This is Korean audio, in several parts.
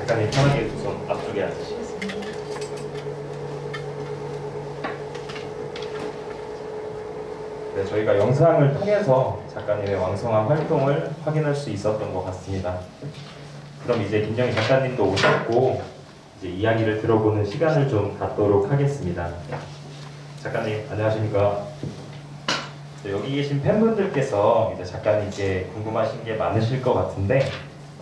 작가님 편하게 두 손 앞쪽에 앉으시겠습니다. 네, 저희가 영상을 통해서 작가님의 왕성한 활동을 확인할 수 있었던 것 같습니다. 그럼 이제 김영희 작가님도 오셨고 이제 이야기를 들어보는 시간을 좀 갖도록 하겠습니다. 작가님 안녕하십니까? 여기 계신 팬분들께서 이제 작가님께 궁금하신 게 많으실 것 같은데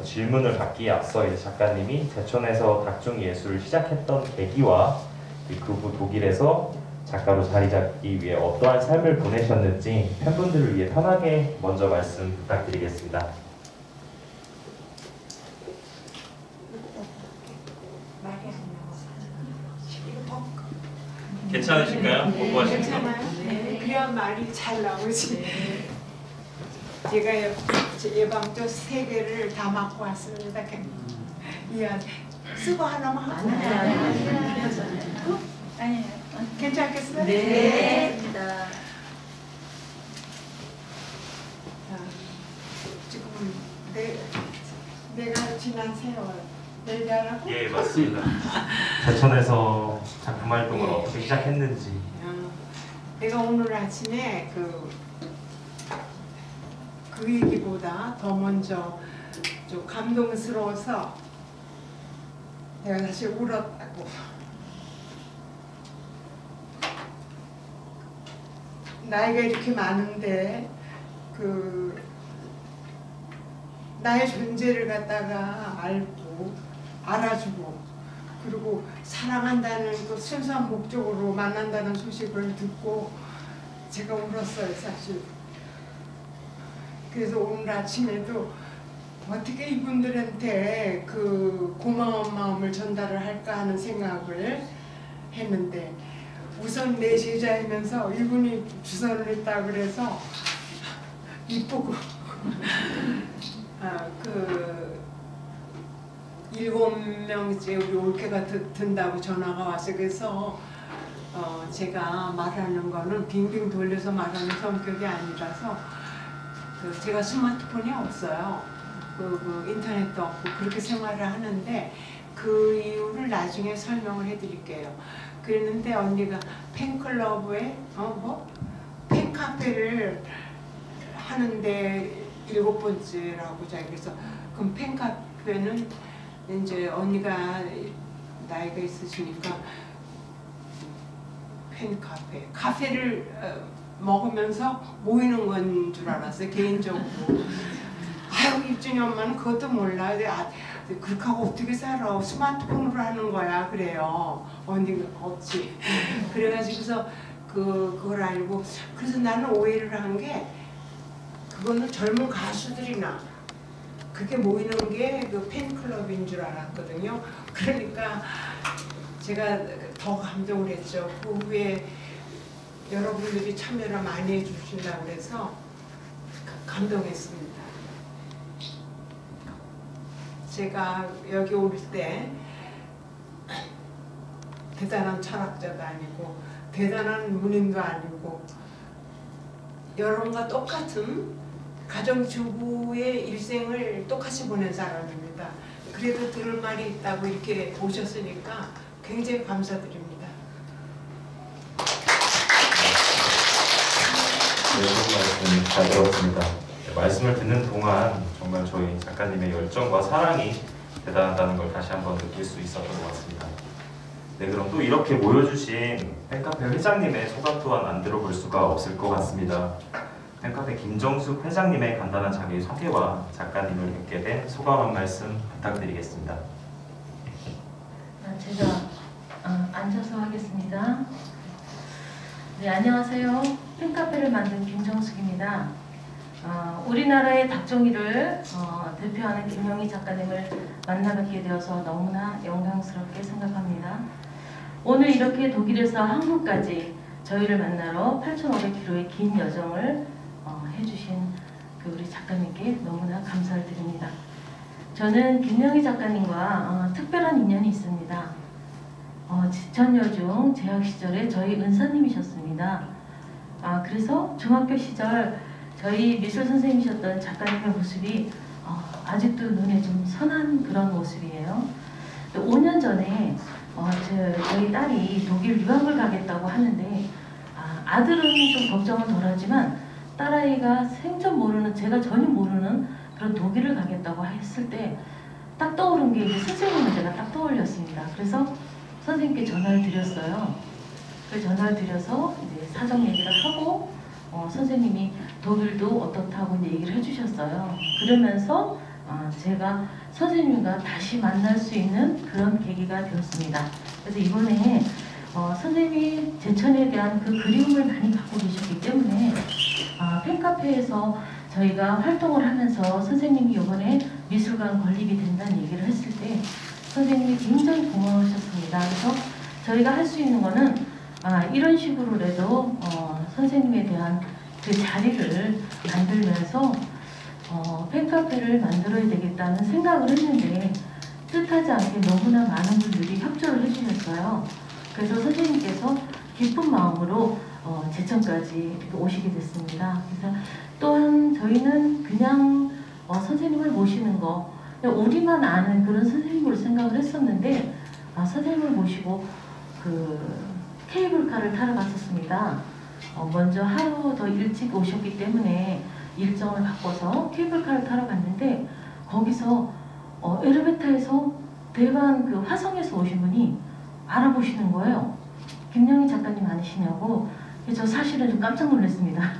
질문을 받기에 앞서 이제 작가님이 제천에서 각종 예술을 시작했던 계기와 그 후 독일에서 작가로 자리 잡기 위해 어떠한 삶을 보내셨는지 팬분들을 위해 편하게 먼저 말씀 부탁드리겠습니다. 괜찮으실까요? 괜찮아요? 네. 그래야 말이 잘 나오지. 제가 예방적 3개를 다 맞고 왔습니다. 쓰고 하나만 하고. 아니에요. 괜찮겠어요? 네. 지금 내가 지난 세월 얘기하라고? 예, 맞습니다. 제천에서 작품 활동을 예. 어떻게 시작했는지. 내가 오늘 아침에 그 얘기보다 더 먼저 좀 감동스러워서 내가 사실 울었다고. 나이가 이렇게 많은데 나의 존재를 갖다가 알고 알아주고 그리고 사랑한다는 그 순수한 목적으로 만난다는 소식을 듣고 제가 울었어요, 사실. 그래서 오늘 아침에도 어떻게 이분들한테 그 고마운 마음을 전달을 할까 하는 생각을 했는데 우선 내 제자이면서 이분이 주선을 했다 그래서 이쁘고 7명째 우리 올케가 든다고 전화가 왔어요. 그래서 제가 말하는 거는 빙빙 돌려서 말하는 성격이 아니라서 제가 스마트폰이 없어요. 인터넷도 없고 그렇게 생활을 하는데 그 이유를 나중에 설명을 해드릴게요. 그랬는데 언니가 팬클럽에 팬카페를 하는데 7번째라고 자기 그래서 그럼 팬카페는 이제 언니가 나이가 있으시니까 팬카페 카페를 먹으면서 모이는 건 줄 알았어요, 개인적으로. 아유, 입준이 엄마는 그것도 몰라. 그렇게 하고 어떻게 살아? 스마트폰으로 하는 거야. 그래요. 언니가 없지. 그래가지고서 그걸 알고 그래서 나는 오해를 한 게 그거는 젊은 가수들이나 그게 모이는 게 그 팬클럽인 줄 알았거든요. 그러니까 제가 더 감동을 했죠. 그 후에 여러분들이 참여를 많이 해주신다고 해서 감동했습니다. 제가 여기 올 때 대단한 철학자도 아니고 대단한 문인도 아니고 여러분과 똑같은 가정주부의 일생을 똑같이 보낸 사람입니다. 그래도 들을 말이 있다고 이렇게 오셨으니까 굉장히 감사드립니다. 네, 말씀 잘 들었습니다. 말씀을 듣는 동안 정말 저희 작가님의 열정과 사랑이 대단하다는 걸 다시 한번 느낄 수 있었던 것 같습니다. 네, 그럼 또 이렇게 모여주신 팬카페 회장님의 소감 또한 안 들어볼 수가 없을 것 같습니다. 팬카페 김정숙 회장님의 간단한 자기소개와 작가님을 뵙게 된 소감 한 말씀 부탁드리겠습니다. 제가 앉아서 하겠습니다. 네, 안녕하세요. 팬카페를 만든 김정숙입니다. 우리나라의 닭종이를 대표하는 김영희 작가님을 만나뵙게 되어서 너무나 영광스럽게 생각합니다. 오늘 이렇게 독일에서 한국까지 저희를 만나러 8,500km의 긴 여정을 해주신 우리 작가님께 너무나 감사를 드립니다. 저는 김영희 작가님과 특별한 인연이 있습니다. 지천여중 재학 시절에 저희 은사님이셨습니다. 그래서 중학교 시절 저희 미술 선생님이셨던 작가님의 모습이 아직도 눈에 좀 선한 그런 모습이에요. 또 5년 전에 저희 딸이 독일 유학을 가겠다고 하는데 아들은 좀 걱정은 덜하지만 딸아이가 생전 모르는, 제가 전혀 모르는 그런 독일을 가겠다고 했을 때 딱 떠오른 게 이제 선생님을 제가 딱 떠올렸습니다. 그래서 선생님께 전화를 드렸어요. 그 전화를 드려서 이제 사정 얘기를 하고 선생님이 독일도 어떻다고 이제 얘기를 해주셨어요. 그러면서 제가 선생님과 다시 만날 수 있는 그런 계기가 되었습니다. 그래서 이번에 선생님이 제천에 대한 그 그리움을 많이 갖고 계셨기 때문에 팬카페에서 저희가 활동을 하면서 선생님이 이번에 미술관 건립이 된다는 얘기를 했을 때 선생님이 굉장히 고마우셨습니다. 그래서 저희가 할 수 있는 거는 이런 식으로라도 선생님에 대한 그 자리를 만들면서 팬카페를 만들어야 되겠다는 생각을 했는데 뜻하지 않게 너무나 많은 분들이 협조를 해주셨어요. 그래서 선생님께서 기쁜 마음으로 제천까지 이렇게 오시게 됐습니다. 그래서 또한 저희는 그냥 선생님을 모시는 거, 그냥 우리만 아는 그런 선생님으로 생각을 했었는데 선생님을 모시고 그 케이블카를 타러 갔었습니다. 먼저 하루 더 일찍 오셨기 때문에 일정을 바꿔서 케이블카를 타러 갔는데 거기서 엘리베이터에서 대만 그 화성에서 오신 분이 알아보시는 거예요. 김영희 작가님 아니시냐고. 저 사실은 좀 깜짝 놀랐습니다.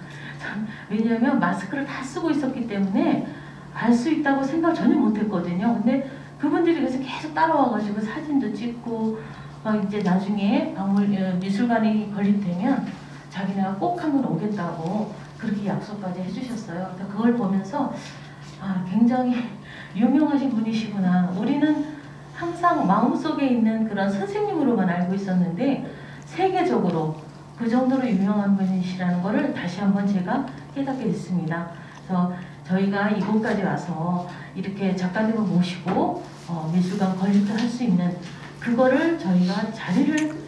왜냐하면 마스크를 다 쓰고 있었기 때문에 알 수 있다고 생각 전혀 못했거든요. 근데 그분들이 그래서 계속 따라와가지고 사진도 찍고 이제 나중에 미술관이 건립되면 자기네가 꼭 한번 오겠다고 그렇게 약속까지 해주셨어요. 그러니까 그걸 보면서 굉장히 유명하신 분이시구나. 우리는 항상 마음속에 있는 그런 선생님으로만 알고 있었는데 세계적으로 그 정도로 유명한 분이시라는 것을 다시 한번 제가 깨닫게 됐습니다. 그래서 저희가 이곳까지 와서 이렇게 작가님을 모시고 미술관 건립도 할 수 있는 그거를 저희가 자리를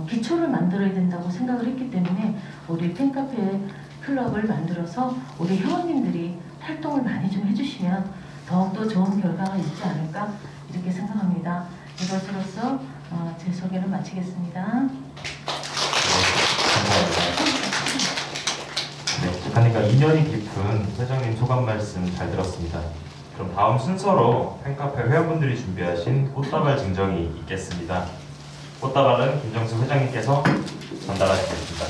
기초를 만들어야 된다고 생각을 했기 때문에 우리 팬카페 클럽을 만들어서 우리 회원님들이 활동을 많이 좀 해주시면 더욱더 좋은 결과가 있지 않을까 이렇게 생각합니다. 이것으로서 제 소개를 마치겠습니다. 네, 작가님과 인연이 깊은 회장님 소감 말씀 잘 들었습니다. 그럼 다음 순서로 팬카페 회원분들이 준비하신 꽃다발 증정이 있겠습니다. 꽃다발은 김정수 회장님께서 전달하시겠습니다.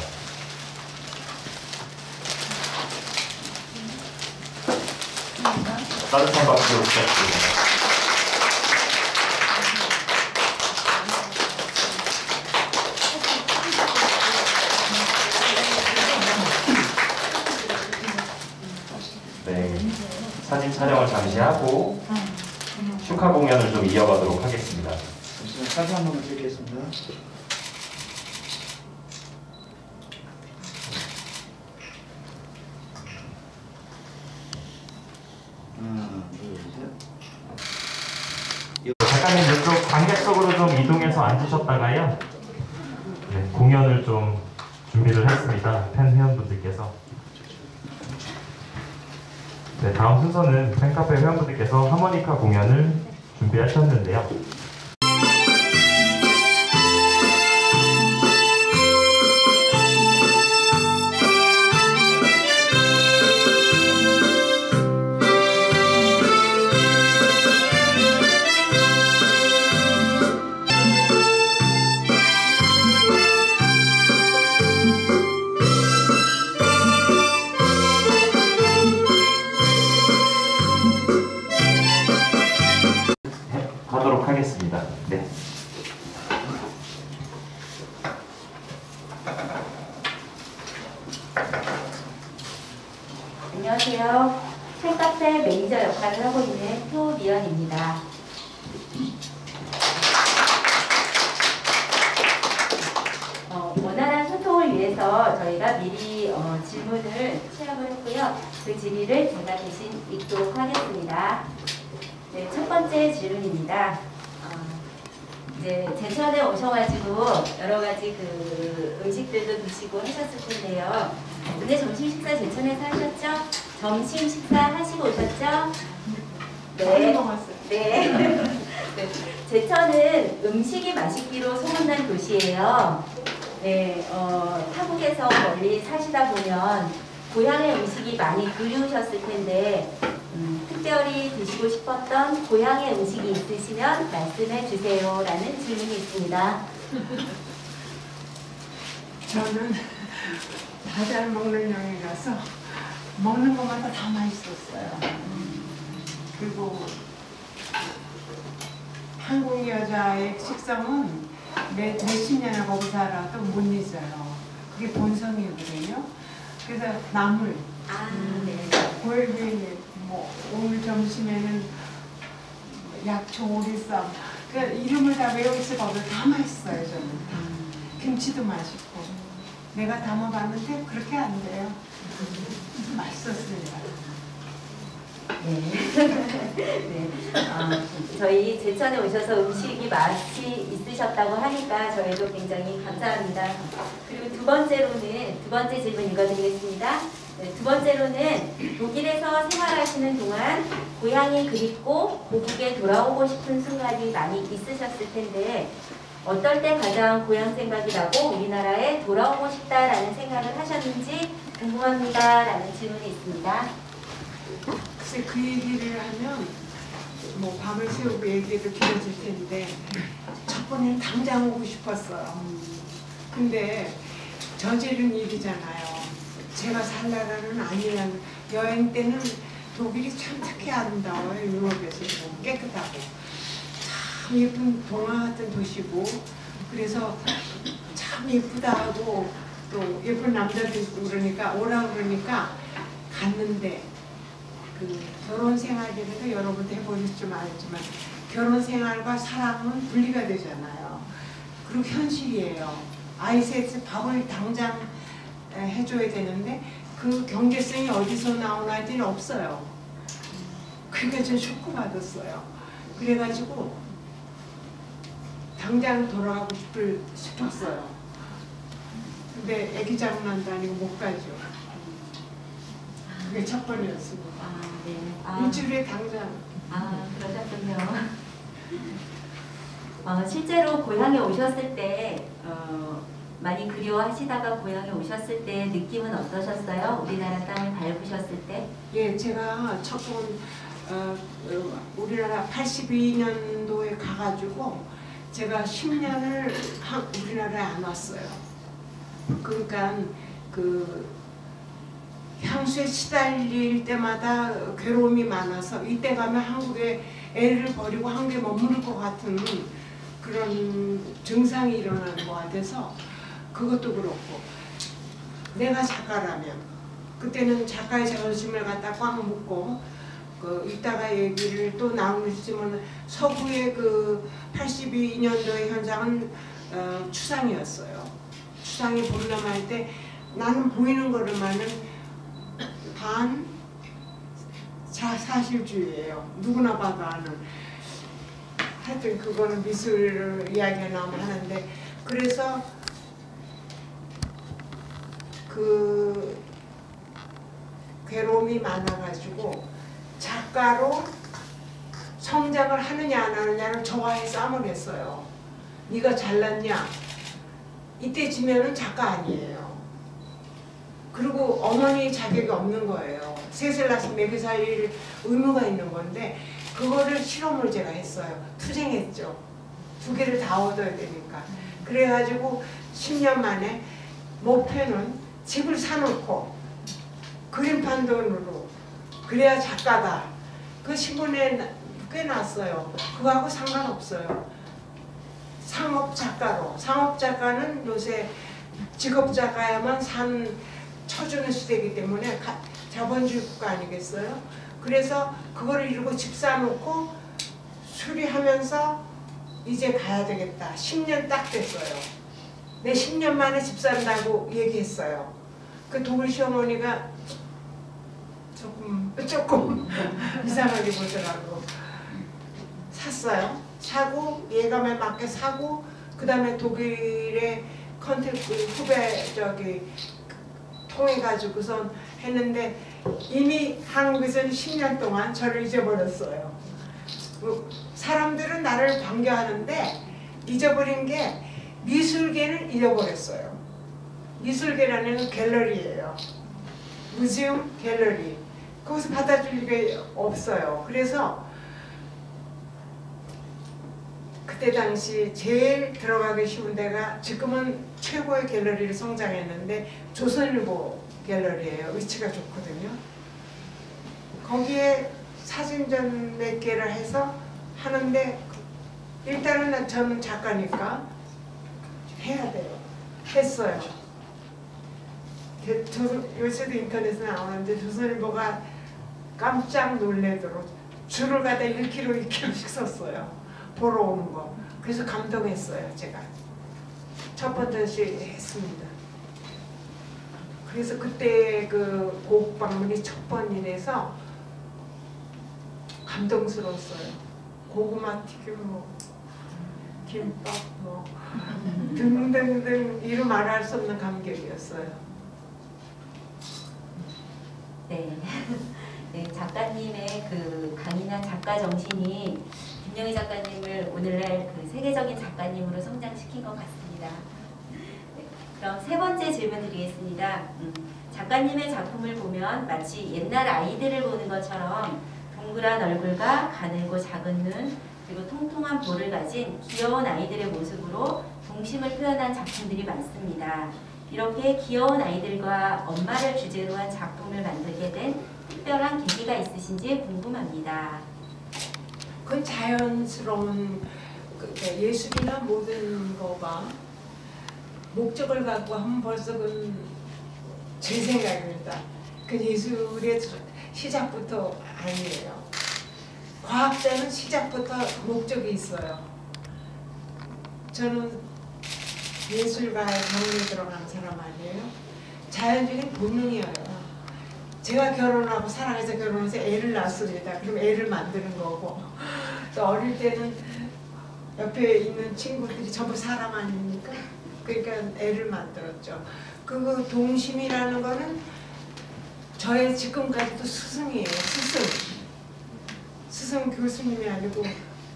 따뜻한 박수로 부탁드립니다. 네, 사진 촬영을 잠시 하고 축하 공연을 좀 이어가도록 하겠습니다. 사진 한 번만 드리겠습니다. 하나, 둘, 셋. 작가님 이쪽 관객석으로 좀 이동해서 앉으셨다가요. 네, 공연을 좀 준비를 했습니다. 팬 회원분들께서. 네, 다음 순서는 팬카페 회원분들께서 하모니카 공연을 준비하셨는데요. 하도록 하겠습니다. 네. 안녕하세요. 팬카페 매니저 역할을 하고 있는 표미연입니다. 원활한 소통을 위해서 저희가 미리 질문을 취합을 했고요. 그 질의를 제가 대신 읽도록 하겠습니다. 네, 첫 번째 질문입니다. 이제 제천에 오셔가지고 여러 가지 그 음식들도 드시고 하셨을 텐데요. 오늘 점심 식사 제천에서 하셨죠? 점심 식사 하시고 오셨죠? 네. 네. 네, 제천은 음식이 맛있기로 소문난 도시예요. 네, 타국에서 멀리 사시다 보면 고향의 음식이 많이 그리우셨을 텐데 특별히 드시고 싶었던 고향의 음식이 있으시면 말씀해 주세요 라는 질문이 있습니다. 저는 다 잘 먹는 형이라서 먹는 것마다 다 맛있었어요. 그리고 한국 여자의 식성은 몇십 년을 거기 살아도 못 잊어요. 그게 본성이거든요. 그래서 나물, 네. 고일비, 뭐 오늘 점심에는 약초 오리쌈, 그 이름을 다 외우시거든요. 다 맛있어요 저는. 김치도 맛있고. 내가 담아봤는데 그렇게 안 돼요. 맛있었습니다. 네. 저희 제천에 오셔서 음식이 맛이 있으셨다고 하니까 저희도 굉장히 감사합니다. 그리고 두 번째 질문 읽어드리겠습니다. 네, 두 번째로는 독일에서 생활하시는 동안 고향이 그립고 고국에 돌아오고 싶은 순간이 많이 있으셨을 텐데 어떨 때 가장 고향 생각이 나고 우리나라에 돌아오고 싶다라는 생각을 하셨는지 궁금합니다. 라는 질문이 있습니다. 글쎄 그 얘기를 하면 뭐 밤을 새우고 얘기해도 길어질 텐데 첫 번에는 당장 오고 싶었어요. 근데 저지른 일이잖아요. 제가 살 나라는 아니라는 여행 때는 독일이 참 특히 아름다워요. 유럽에서 깨끗하고 참 예쁜 동화 같은 도시고 그래서 참 예쁘다 하고 또 예쁜 남자도 있고 그러니까 오라고 그러니까 갔는데 그 결혼 생활이라도 여러분도 해보실지 알지만 결혼 생활과 사랑은 분리가 되잖아요. 그리고 현실이에요. 아이 셋이 밥을 당장 해줘야 되는데 그 경제성이 어디서 나오는지는 없어요. 그러니까 전 쇼크 받았어요. 그래가지고 당장 돌아가고 싶었어요. 근데 애기 자고 난 다니고 못 가죠. 그게 첫 번이었습니다. 네. 일주일에 당장. 그러셨군요. 실제로 고향에 오셨을 때 많이 그리워하시다가 고향에 오셨을 때 느낌은 어떠셨어요? 우리나라 땅을 밟으셨을 때? 예, 제가 첫 번 우리나라 82년도에 가가지고 제가 10년을 우리나라에 안 왔어요. 그러니까 그 향수에 시달릴 때마다 괴로움이 많아서 이때 가면 한국에 애를 버리고 한국에 머무를 것 같은 그런 증상이 일어나는 것 같아서 그것도 그렇고 내가 작가라면 그때는 작가의 자존심을 갖다 꽉 묶고 이따가 얘기를 또 나누시면 서구의 그 82년도의 현상은 추상이었어요. 추상이 보려할 때 나는 보이는 거로만은 반 사실주의예요. 누구나 봐도 아는. 하여튼 그거는 미술 이야기가 나오면 하는데 그래서 그 괴로움이 많아가지고 작가로 성장을 하느냐 안 하느냐를 저와의 싸움을 했어요. 네가 잘났냐? 이때 지면은 작가 아니에요. 그리고 어머니 자격이 없는 거예요. 셋을 낳아서 먹여 살릴 의무가 있는 건데 그거를 실험을 제가 했어요. 투쟁했죠. 두 개를 다 얻어야 되니까. 그래가지고 10년 만에 목표는 집을 사놓고 그림판 돈으로 그래야 작가다. 그 신문에 꽤 났어요. 그거하고 상관없어요. 상업작가로. 상업작가는 요새 직업작가야만 쳐주는 시대이기 때문에 자본주의 국가 아니겠어요? 그래서 그거를 이루고 집 사놓고 수리하면서 이제 가야 되겠다. 10년 딱 됐어요. 내 10년 만에 집 산다고 얘기했어요. 그 독일 시어머니가 조금 이상하게 보더라고. 샀어요. 사고 예감에 맞게 사고 그 다음에 독일의 컨택트 후배 통해 가지고선 했는데 이미 한국에서는 10년 동안 저를 잊어버렸어요. 사람들은 나를 반겨하는데 잊어버린 게 미술계를 잃어버렸어요. 미술계라는 갤러리예요. 무지엄 갤러리. 거기서 받아줄 게 없어요. 그래서 그때 당시 제일 들어가기 쉬운 데가 지금은 최고의 갤러리를 성장했는데 조선일보 갤러리예요. 위치가 좋거든요. 거기에 사진전 몇 개를 해서 하는데 일단은 저는 작가니까 해야 돼요. 했어요. 요새도 인터넷에 나오는데 조선일보가 깜짝 놀래도록 줄을 가다 1km, 2km씩 섰어요. 보러 오는 거. 그래서 감동했어요. 제가 첫 번째 시 했습니다. 그래서 그때 그 고국 방문이 첫 번이라서 감동스러웠어요. 고구마 튀김 뭐 김밥 뭐 등등등 이루 말할 수 없는 감격이었어요. 네. 네, 작가님의 그 강인한 작가 정신이 김영희 작가님을 오늘날 그 세계적인 작가님으로 성장시킨 것 같습니다. 네, 그럼 세 번째 질문 드리겠습니다. 작가님의 작품을 보면 마치 옛날 아이들을 보는 것처럼 동그란 얼굴과 가늘고 작은 눈 그리고 통통한 볼을 가진 귀여운 아이들의 모습으로 동심을 표현한 작품들이 많습니다. 이렇게 귀여운 아이들과 엄마를 주제로 한 작품을 만들게 된 특별한 계기가 있으신지 궁금합니다. 그건 자연스러운 예술이나 모든 거가 목적을 갖고 하면 벌써 그건 제 생각입니다. 그 예술의 시작부터 아니에요. 과학자는 시작부터 목적이 있어요. 저는 예술가의 경륜에 들어가는 사람 아니에요. 자연적인 본능이에요. 제가 결혼하고 사랑해서 결혼해서 애를 낳습니다. 그럼 애를 만드는 거고 또 어릴 때는 옆에 있는 친구들이 전부 사람 아닙니까? 그러니까 애를 만들었죠. 그 동심이라는 거는 저의 지금까지도 스승이에요. 스승 교수님이 아니고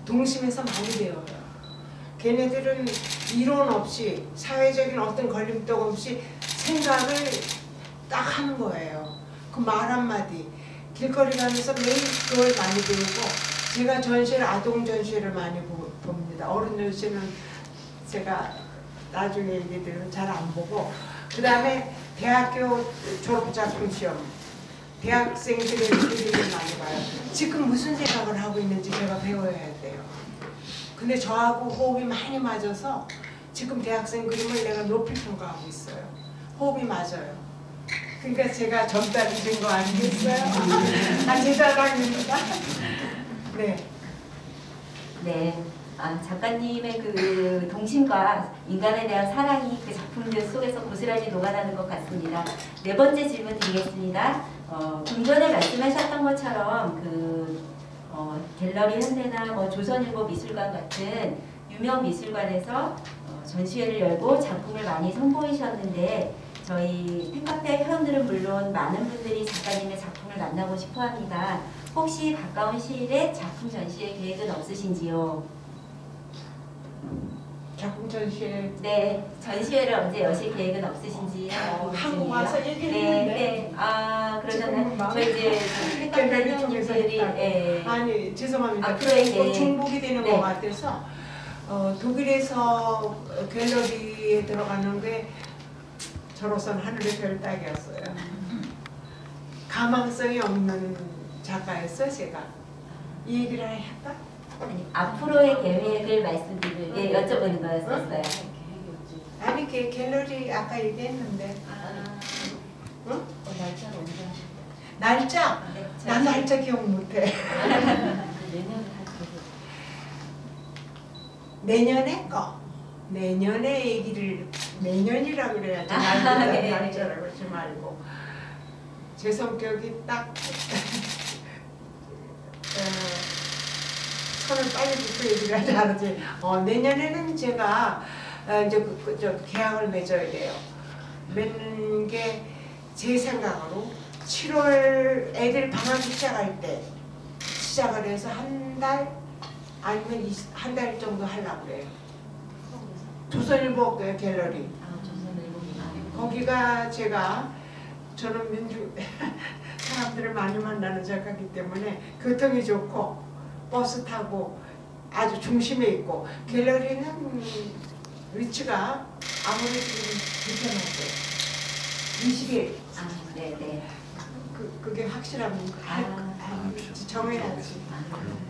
동심에서 많이 배워요. 걔네들은 이론 없이 사회적인 어떤 걸림돌 없이 생각을 딱 하는 거예요. 그 말 한마디 길거리 가면서 매일 그걸 많이 배우고 제가 전시를 아동 전시를 많이 봅니다. 어른 전시는 제가 나중에 얘기들은 잘 안 보고 그 다음에 대학교 졸업작품 시험 대학생들의 그림을 많이 봐요. 지금 무슨 생각을 하고 있는지 제가 배워야 돼요. 근데 저하고 호흡이 많이 맞아서 지금 대학생 그림을 내가 높이 평가하고 있어요. 호흡이 맞아요. 그러니까 제가 전달이 된 거 아니겠어요? 제 자랑입니다. 네. 네. 작가님의 그 동심과 인간에 대한 사랑이 그 작품들 속에서 고스란히 녹아나는 것 같습니다. 네 번째 질문 드리겠습니다. 좀 전에 말씀하셨던 것처럼 갤러리 현대나 조선일보 미술관 같은 유명 미술관에서 전시회를 열고 작품을 많이 선보이셨는데 저희 팬카페 회원들은 물론 많은 분들이 작가님의 작품을 만나고 싶어합니다. 혹시 가까운 시일에 작품 전시회 계획은 없으신지요? 작품 전시회 네, 전시회를 언제 여실 계획은 없으신지 한국 와서 얘기했는데 네. 그러잖아요. 저희 이제 팬카페 회원님들이 아니 죄송합니다. 앞으로의 꼭 중복이 되는 것 같아서 독일에서 갤러리에 들어가는 게 저로서는 하늘의 별 따기였어요. 가망성이 없는 작가였어요, 제가. 이 얘기를 할까? 아니, 앞으로의 계획을 말씀드리게 여쭤보는 거였었어요. 아니, 갤러리 아까 얘기했는데. 응? 날짜를 언제 하실 날짜? 네, 난 날짜 기억 못해. 내년에 할 거예요. 내년에 거. 내년에 얘기를 내년이라 그래야지. 네. 날짜라고 하지 말고. 제 성격이 딱 손을 빨리 짚고 얘기를 하지 않지. 내년에는 제가 이제 계약을 맺어야 돼요. 맺는 게 제 생각으로 7월 애들 방학이 시작할 때 시작을 해서 한 달 아니면 한 달 정도 하려고 그래요. 조선일보 갤러리. 거기가 저는 민주 사람들을 많이 만나는 작가이기 때문에 교통이 좋고 버스 타고 아주 중심에 있고 갤러리는 위치가 아무래도 불편하고 인식이 네네. 그게 확실하면 정해야지.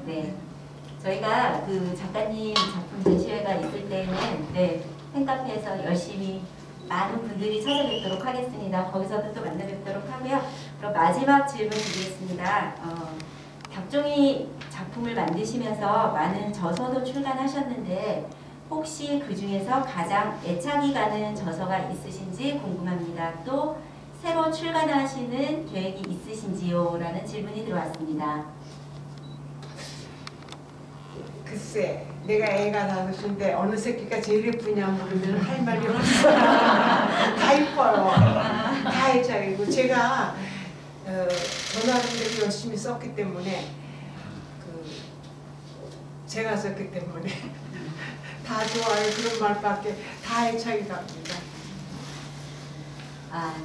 네. 저희가 그 작가님 작품 전시회가 있을 때는 네, 팬카페에서 열심히 많은 분들이 찾아뵙도록 하겠습니다. 거기서도 또 만나 뵙도록 하고요. 그럼 마지막 질문 드리겠습니다. 닭종이 작품을 만드시면서 많은 저서도 출간하셨는데 혹시 그 중에서 가장 애착이 가는 저서가 있으신지 궁금합니다. 또 새로 출간하시는 계획이 있으신지요? 라는 질문이 들어왔습니다. 글쎄, 내가 애가 5인데 어느 새끼가 제일 예쁘냐 물으면 할 말이 없어. 다 이뻐요. 다 애착이고 제가 저 나름대로 열심히 썼기 때문에 제가 썼기 때문에 다 좋아요. 그런 말밖에 다 애착이 갑니다.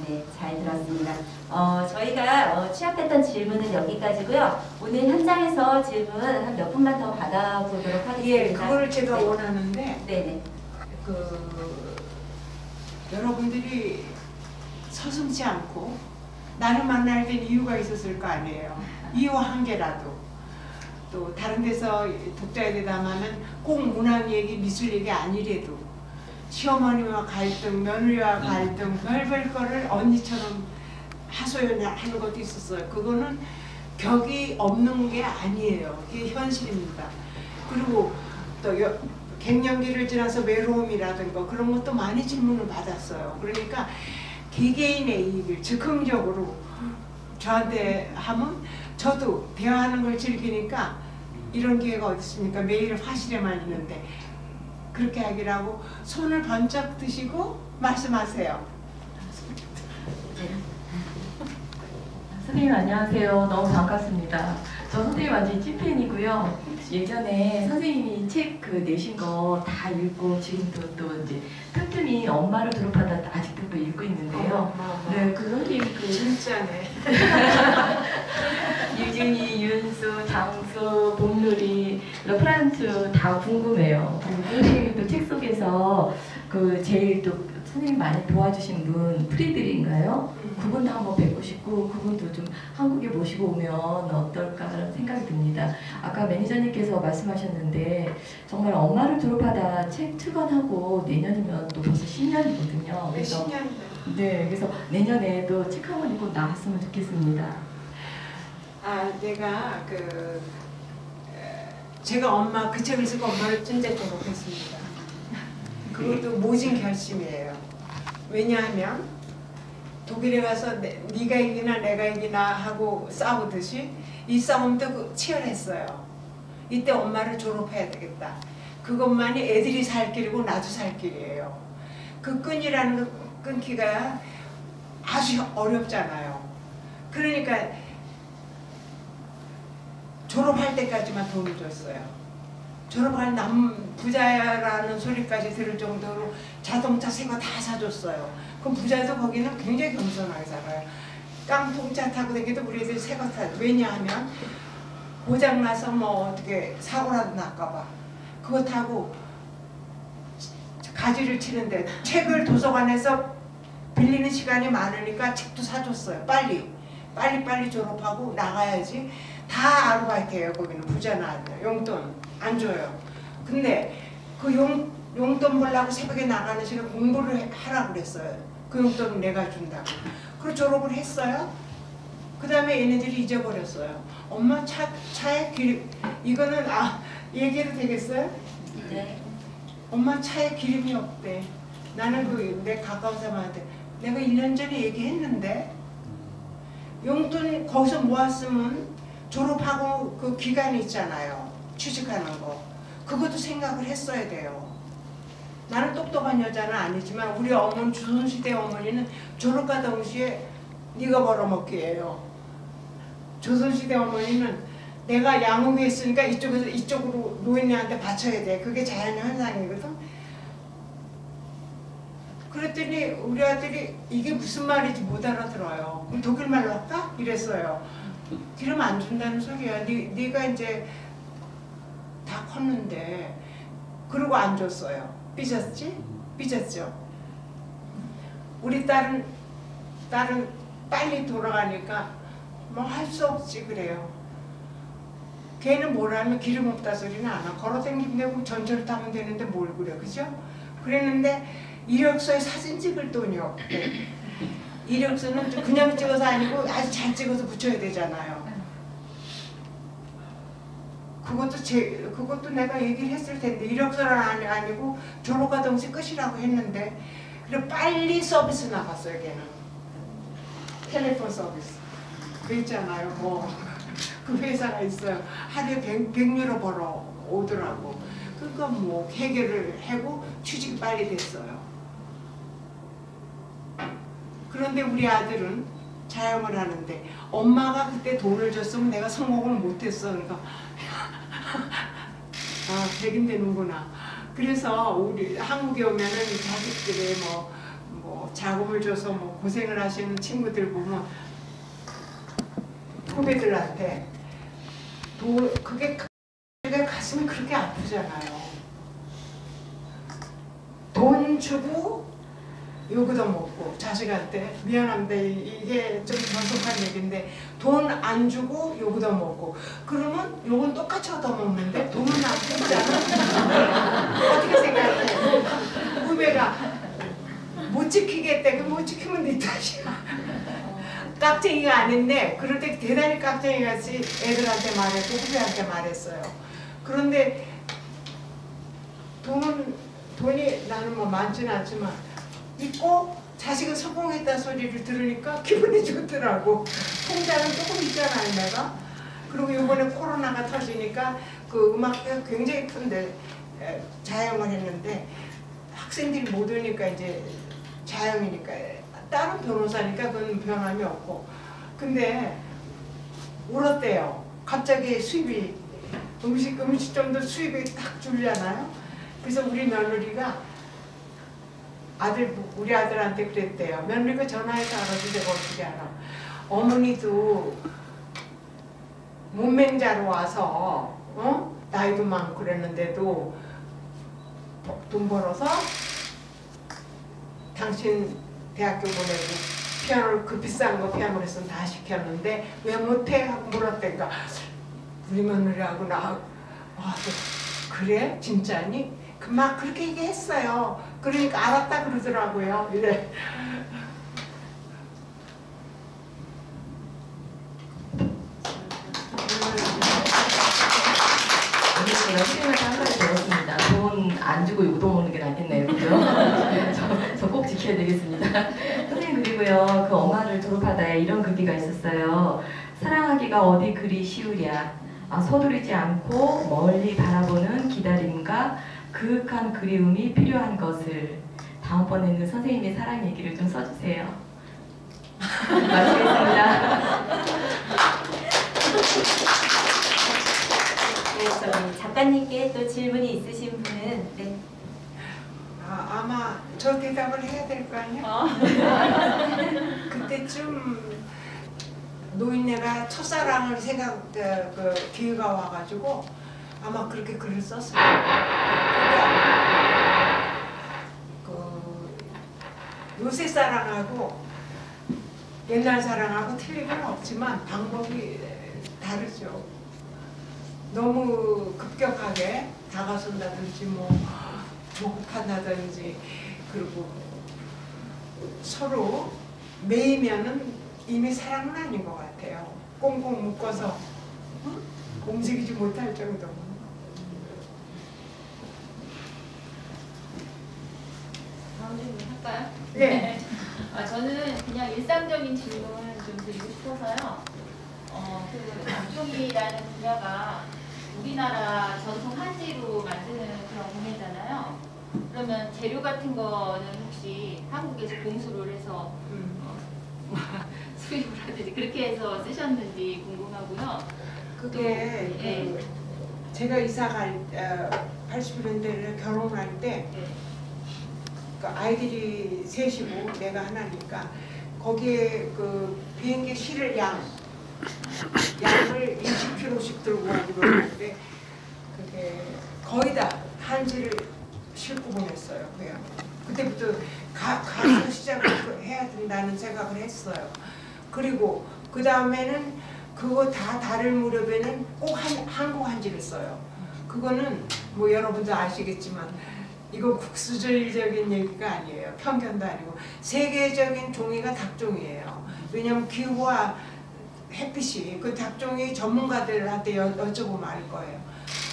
네, 잘 들었습니다. 저희가 취합했던 질문은 여기까지고요. 오늘 현장에서 질문 한 몇 분만 더 받아보도록 하겠습니다. 예, 그거를 제가 네. 원하는데 네네. 여러분들이 서슴지 않고 나를 만나야 될 이유가 있었을 거 아니에요. 이유 한 개라도. 또 다른 데서 독자에 대담하면 꼭 문학 얘기, 미술 얘기 아니래도 시어머니와 갈등, 며느리와 갈등, 별별 거를 언니처럼 하소연하는 것도 있었어요. 그거는 격이 없는 게 아니에요. 그게 현실입니다. 그리고 또 갱년기를 지나서 외로움이라든가 그런 것도 많이 질문을 받았어요. 그러니까 개개인의 이익을 즉흥적으로 저한테 하면 저도 대화하는 걸 즐기니까 이런 기회가 어디 있습니까? 매일 화실에만 있는데 그렇게 하기로 하고 손을 번쩍 드시고 말씀하세요. 선생님 안녕하세요. 너무 반갑습니다. 저 선생님 완전 찐팬이고요. 예전에 선생님이 책 내신 거 다 읽고 지금도 또 이제 틈틈이 엄마를 졸업하다 아직도 또 읽고 있는데요. 네, 그 선생님 진짜네. 유진이, 윤수, 장수, 봄누리, 프란츠 다 궁금해요. 선생님이 또 책 속에서 제일 또 선생님 많이 도와주신 분 프리드리인가요? 그분도 한번 뵙고 싶고 그분도 좀 한국에 모시고 오면 어떨까라는 생각이 듭니다. 아까 매니저님께서 말씀하셨는데 정말 엄마를 졸업하다 책 출간하고 내년이면 또 벌써 10년이거든요. 그래서 10년. 네, 그래서 내년에도 책 한 권 읽고 나왔으면 좋겠습니다. 내가 제가 엄마 그 책을 쓰고 엄마를 찐제 졸업했습니다. 그것도 모진 결심이에요. 왜냐하면 독일에 가서 네가 이기나 내가 이기나 하고 싸우듯이 이 싸움도 치열했어요. 이때 엄마를 졸업해야 되겠다. 그것만이 애들이 살 길이고 나도 살 길이에요. 그 끈이라는 거 끊기가 아주 어렵잖아요. 그러니까 졸업할 때까지만 돈을 줬어요. 졸업할 부자라는 소리까지 들을 정도로 자동차 새 거 다 사줬어요. 그럼 부자도 거기는 굉장히 겸손하게 살아요. 깡통차 타고 다니도 우리 애들 새 거 타요. 왜냐하면 고장나서 뭐 어떻게 사고라도 날까봐 그거 타고 가지를 치는데 책을 도서관에서 빌리는 시간이 많으니까 책도 사줬어요. 빨리 졸업하고 나가야지. 다 아르바이트예요. 거기는 부자나 용돈 안 줘요. 근데 그 용돈 벌라고 새벽에 나가는 시간 공부를 하라고 그랬어요. 그 용돈은 내가 준다고. 그리고 졸업을 했어요. 그 다음에 얘네들이 잊어버렸어요. 엄마 차에 기름, 이거는 얘기해도 되겠어요? 네. 엄마 차에 기름이 없대. 나는 내 가까운 사람한테 내가 1년 전에 얘기했는데 용돈 거기서 모았으면 졸업하고 그 기간이 있잖아요. 취직하는 거. 그것도 생각을 했어야 돼요. 나는 똑똑한 여자는 아니지만 우리 어머니, 조선시대 어머니는 졸업과 동시에 네가 벌어먹기예요. 조선시대 어머니는 내가 양육에 있으니까 이쪽에서 이쪽으로 노인네한테 받쳐야 돼. 그게 자연의 현상이거든. 그랬더니 우리 아들이 이게 무슨 말인지 못 알아들어요. 그럼 독일말로 할까? 이랬어요. 그러면 안 준다는 소리야. 네가 이제 다 컸는데. 그러고 안 줬어요. 삐졌지? 삐졌죠. 우리 딸은 빨리 돌아가니까 뭐 할 수 없지 그래요. 걔는 뭘 하면 기름 없다 소리는 안 하고 걸어다니면 되고 전철 타면 되는데 뭘 그래, 그죠? 그랬는데 이력서에 사진 찍을 돈이 없대. 이력서는 그냥 찍어서 아니고 아주 잘 찍어서 붙여야 되잖아요. 그것도 내가 얘기를 했을 텐데 이력서는 아니고 졸업과 동시 끝이라고 했는데 그래 빨리 서비스 나갔어요. 걔는 텔레폰 서비스 그 있잖아요. 뭐 그 회사가 있어요. 하루에 100유로 벌어 오더라고. 그러니까 뭐 해결을 하고 취직이 빨리 됐어요. 그런데 우리 아들은 자영을 하는데 엄마가 그때 돈을 줬으면 내가 성공을 못했어. 그러니까 아, 되긴 되는구나. 그래서 우리 한국에 오면은 자식들이 뭐 자금을 줘서 뭐 고생을 하시는 친구들 보면 후배들한테 그게 가슴이 그렇게 아프잖아요. 돈 주고 요거도 먹고 자식한테 미안합니다. 이게 좀 전속한 얘기인데 돈 안 주고 요거도 먹고 그러면 요건 똑같이 얻어먹는데 돈은 안 주잖아. 어떻게 생각해? 후배가 못 지키겠대. 못 지키면 네 탓이야. 깍쟁이가 아닌데 그럴 때 대단히 깍쟁이같이 애들한테 말했고 후배한테 말했어요. 그런데 돈이 나는 뭐 많지는 않지만 있고 자식은 성공했다는 소리를 들으니까 기분이 좋더라고. 통장은 조금 있잖아요 내가. 그리고 이번에 코로나가 터지니까 그 음악회가 굉장히 큰데 자영을 했는데 학생들이 못 오니까 이제 자영이니까 다른 변호사니까 그건 변함이 없고 근데 울었대요. 갑자기 수입이 음식점도 수입이 딱 줄잖아요. 그래서 우리 며느리가 우리 아들한테 그랬대요. 며느리가 전화해서 알아서 내가 어떻게 알아. 어머니도 문맹자로 와서 나이도 많고 그랬는데도 돈 벌어서 당신 대학교 보내고 피아노를 그 비싼 거 피아노 레슨 다 시켰는데 왜 못해? 하고 물었대니까 우리 며느리하고 나하고 그래? 진짜니? 막 그렇게 얘기했어요. 그러니까 알았다 그러더라고요. 이래. 제가 수임에서 한 가지 배웠습니다. 돈 안 주고 요도 먹는 게 낫겠네요. 그죠? 저 꼭 지켜야 되겠습니다. 선생님 그리고요. 그 엄마를 졸업하다에 이런 글귀가 있었어요. 사랑하기가 어디 그리 쉬우랴. 서두르지 않고 멀리 바라보는 기다림과 그윽한 그리움이 필요한 것을. 다음번에는 선생님의 사랑 얘기를 좀 써주세요. 마치겠습니다. 네, 저희 작가님께 또 질문이 있으신 분은 네. 아마 저 대답을 해야 될 거 아니야? 그때쯤 노인네가 첫사랑을 그 기회가 와가지고 아마 그렇게 글을 썼을 거예요. 요새 사랑하고 옛날 사랑하고 틀린 건 없지만 방법이 다르죠. 너무 급격하게 다가선다든지 뭐 조급한다든지 그리고 서로 매이면은 이미 사랑은 아닌 것 같아요. 꽁꽁 묶어서 움직이지 못할 정도. 다음 질문 할까요? 네. 저는 그냥 일상적인 질문을 좀 드리고 싶어서요. 그 남쪽이라는 분야가 우리나라 전통 한지로 만드는 그런 공예잖아요. 그러면 재료 같은 거는 혹시 한국에서 공수를 해서 수입을 하든지 그렇게 해서 쓰셨는지 궁금하고요. 그게 예. 제가 이사갈 80년대를 결혼할 때 예. 그 아이들이 셋이고 내가 하나니까 거기에 그 비행기 실을 양을 20kg씩 들고 가지고 있는데 그게 거의 다 한지를 싣고 보냈어요. 그냥 그때부터 가수 시작을 해야 된다는 생각을 했어요. 그리고 그 다음에는 그거 다 다를 무렵에는 꼭 한국 한지를 써요. 그거는 뭐 여러분도 아시겠지만 이거 국수적인 얘기가 아니에요. 편견도 아니고 세계적인 종이가 닭종이에요. 왜냐하면 기후와 햇빛이 그 닭종이 전문가들한테 여쭤보면 알 거예요.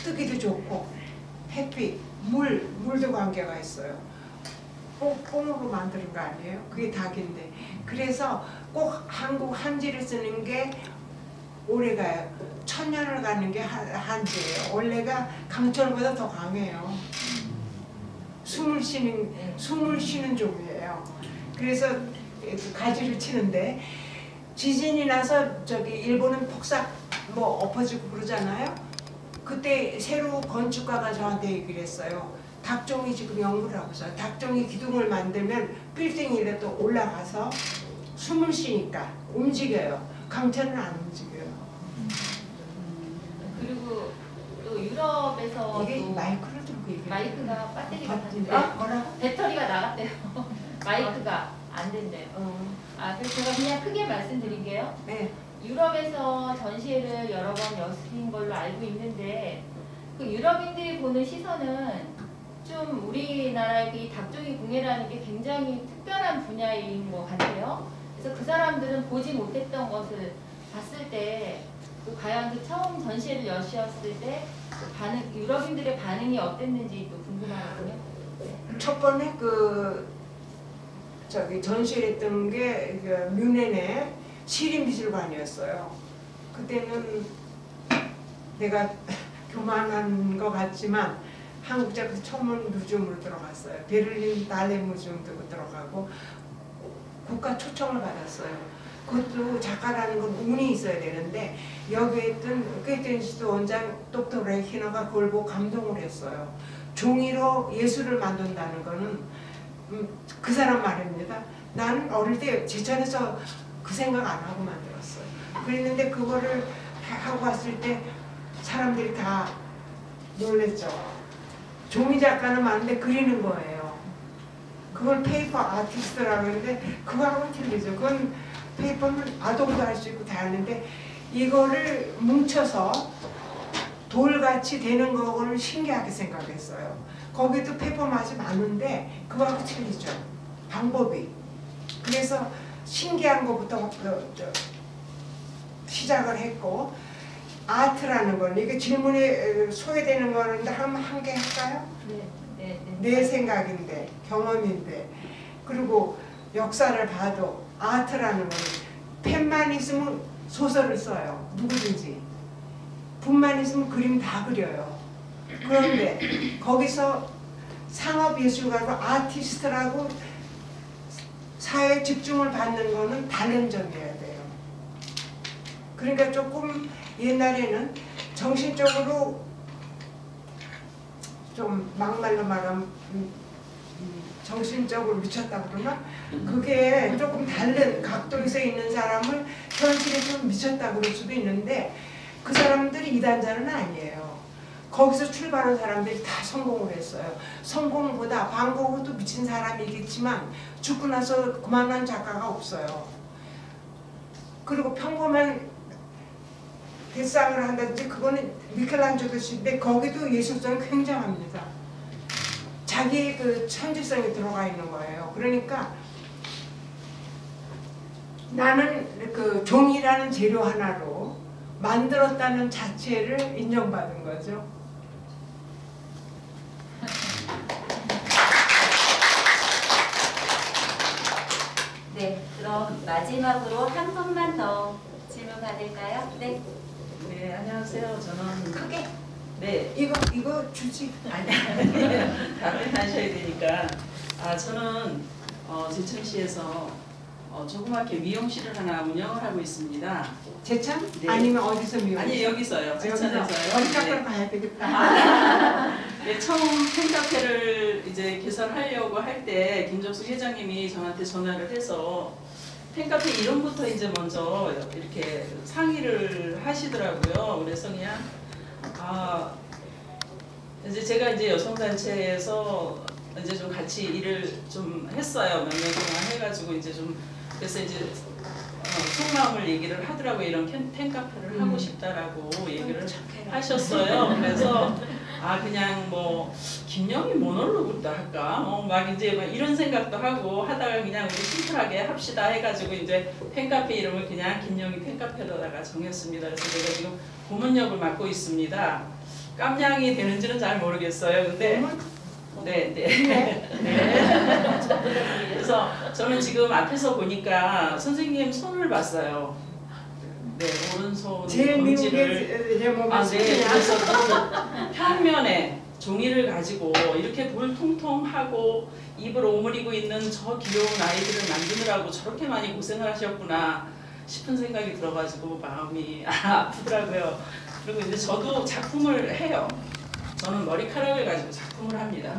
뜨기도 좋고 햇빛, 물도 관계가 있어요. 뽕으로 만드는 거 아니에요? 그게 닭인데. 그래서 꼭 한국 한지를 쓰는 게 오래가요. 1000년을 가는 게 한지예요. 원래가 강철보다 더 강해요. 숨을 쉬는 종이에요. 그래서 가지를 치는데 지진이 나서 저기 일본은 폭삭 뭐 엎어지고 그러잖아요. 그때 새로 건축가가 저한테 얘기를 했어요. 닭종이 지금 연구를 하고 있어요. 닭종이 기둥을 만들면 빌딩이라도 올라가서 숨을 쉬니까 움직여요. 강철은 안 움직여요. 그리고 또 유럽에서 이게 또 마이크를 들고 얘기해요. 마이크가 배터리가 탔는데 뭐라고? 배터리가 나갔대요. 마이크가 안 된대요. 그래서 제가 그냥 크게 말씀드릴게요. 네. 유럽에서 전시회를 여러 번 여신 걸로 알고 있는데 그 유럽인들이 보는 시선은 좀 우리나라의 이 닭종이 공예라는 게 굉장히 특별한 분야인 것 같아요. 그래서 그 사람들은 보지 못했던 것을 봤을 때 과연 그 처음 전시회를 여셨을 때 그 유럽인들의 반응이 어땠는지 또 궁금하거든요. 첫 번에 전시를 했던 게 뮌헨의 시립미술관이었어요. 그때는 내가 교만한 것 같지만 한국 작가 처음 뮤지엄으로 들어갔어요. 베를린 달레 뮤지엄도 들어가고 국가 초청을 받았어요. 그것도 작가라는 건 운이 있어야 되는데 여기에 있던 꾀텐시도 원장 독터 레히너가 그걸 보고 감동을 했어요. 종이로 예술을 만든다는 거는 그 사람 말입니다. 나는 어릴 때 제천에서 그 생각 안 하고 만들었어요. 그랬는데 그거를 하고 왔을 때 사람들이 다 놀랬죠. 종이 작가는 많은데 그리는 거예요. 그걸 페이퍼 아티스트라고 하는데 그거하고는 틀리죠. 그건 페이퍼는 아동도 할 수 있고 다 하는데 이거를 뭉쳐서 돌같이 되는 거를 신기하게 생각했어요. 거기도 페이퍼 맛이 많은데 그거하고 틀리죠. 방법이. 그래서 신기한 것부터 시작을 했고 아트라는 건 이게 질문이 소외되는 거는데 한 개 할까요? 내 생각인데 경험인데 그리고 역사를 봐도 아트라는 건 펜만 있으면 소설을 써요. 누구든지. 붓만 있으면 그림 다 그려요. 그런데 거기서 상업예술가고 아티스트라고 사회에 집중을 받는 거는 다른 점이어야 돼요. 그러니까 조금 옛날에는 정신적으로 좀 막말로 말하면 정신적으로 미쳤다고 그러나 그게 조금 다른 각도에서 있는 사람을 현실에 좀 미쳤다고 그럴 수도 있는데 그 사람들이 이단자는 아니에요. 거기서 출발한 사람들이 다 성공을 했어요. 성공보다 방공으로도 미친 사람이겠지만 죽고 나서 그만한 작가가 없어요. 그리고 평범한 대상을 한다든지 그거는 미켈란젤로 씨인데 거기도 예술성이 굉장합니다. 자기의 그 천재성이 들어가 있는 거예요. 그러니까 나는 그 종이라는 재료 하나로 만들었다는 자체를 인정받은 거죠. 네, 그럼 마지막으로 한 분만 더 질문 받을까요? 네. 네, 안녕하세요. 저는 크게 네, 이거 주지. 아니 답변하셔야 되니까 저는 제천시에서 조그맣게 미용실을 하나 운영을 하고 있습니다. 제참? 네. 아니면 어디서 미용? 아니 여기서요. 제천에서요. 머리 깎으러 가야 되겠다. 네, 처음 팬카페를 이제 개설하려고 할 때 김정숙 회장님이 저한테 전화를 해서 팬카페 이름부터 이제 먼저 이렇게 상의를 하시더라고요. 그래서 그냥 이제 제가 이제 여성단체에서 이제 좀 같이 일을 좀 했어요. 몇 년 동안 해가지고 이제 좀 그래서 이제 속마음을 얘기를 하더라고요. 이런 팬카페를 하고 싶다라고 얘기를 하셨어요. 그래서 그냥 뭐 김영희 모놀로그도 할까? 막 이제 막 이런 생각도 하고 하다가 그냥 우리 심플하게 합시다 해가지고 이제 팬카페 이름을 그냥 김영희 팬카페로다가 정했습니다. 그래서 제가 지금 고문역을 맡고 있습니다. 깜냥이 되는지는 잘 모르겠어요. 근데 네. 그래서 저는 지금 앞에서 보니까 선생님 손을 봤어요. 네, 오른손 제일 검지를. 미국의 몸을 네, 그래서 그 평면에 종이를 가지고 이렇게 볼통통하고 입을 오므리고 있는 저 귀여운 아이들을 만드느라고 저렇게 많이 고생을 하셨구나 싶은 생각이 들어가지고 마음이 아프더라고요. 그리고 이제 저도 작품을 해요. 저는 머리카락을 가지고 작품을 합니다.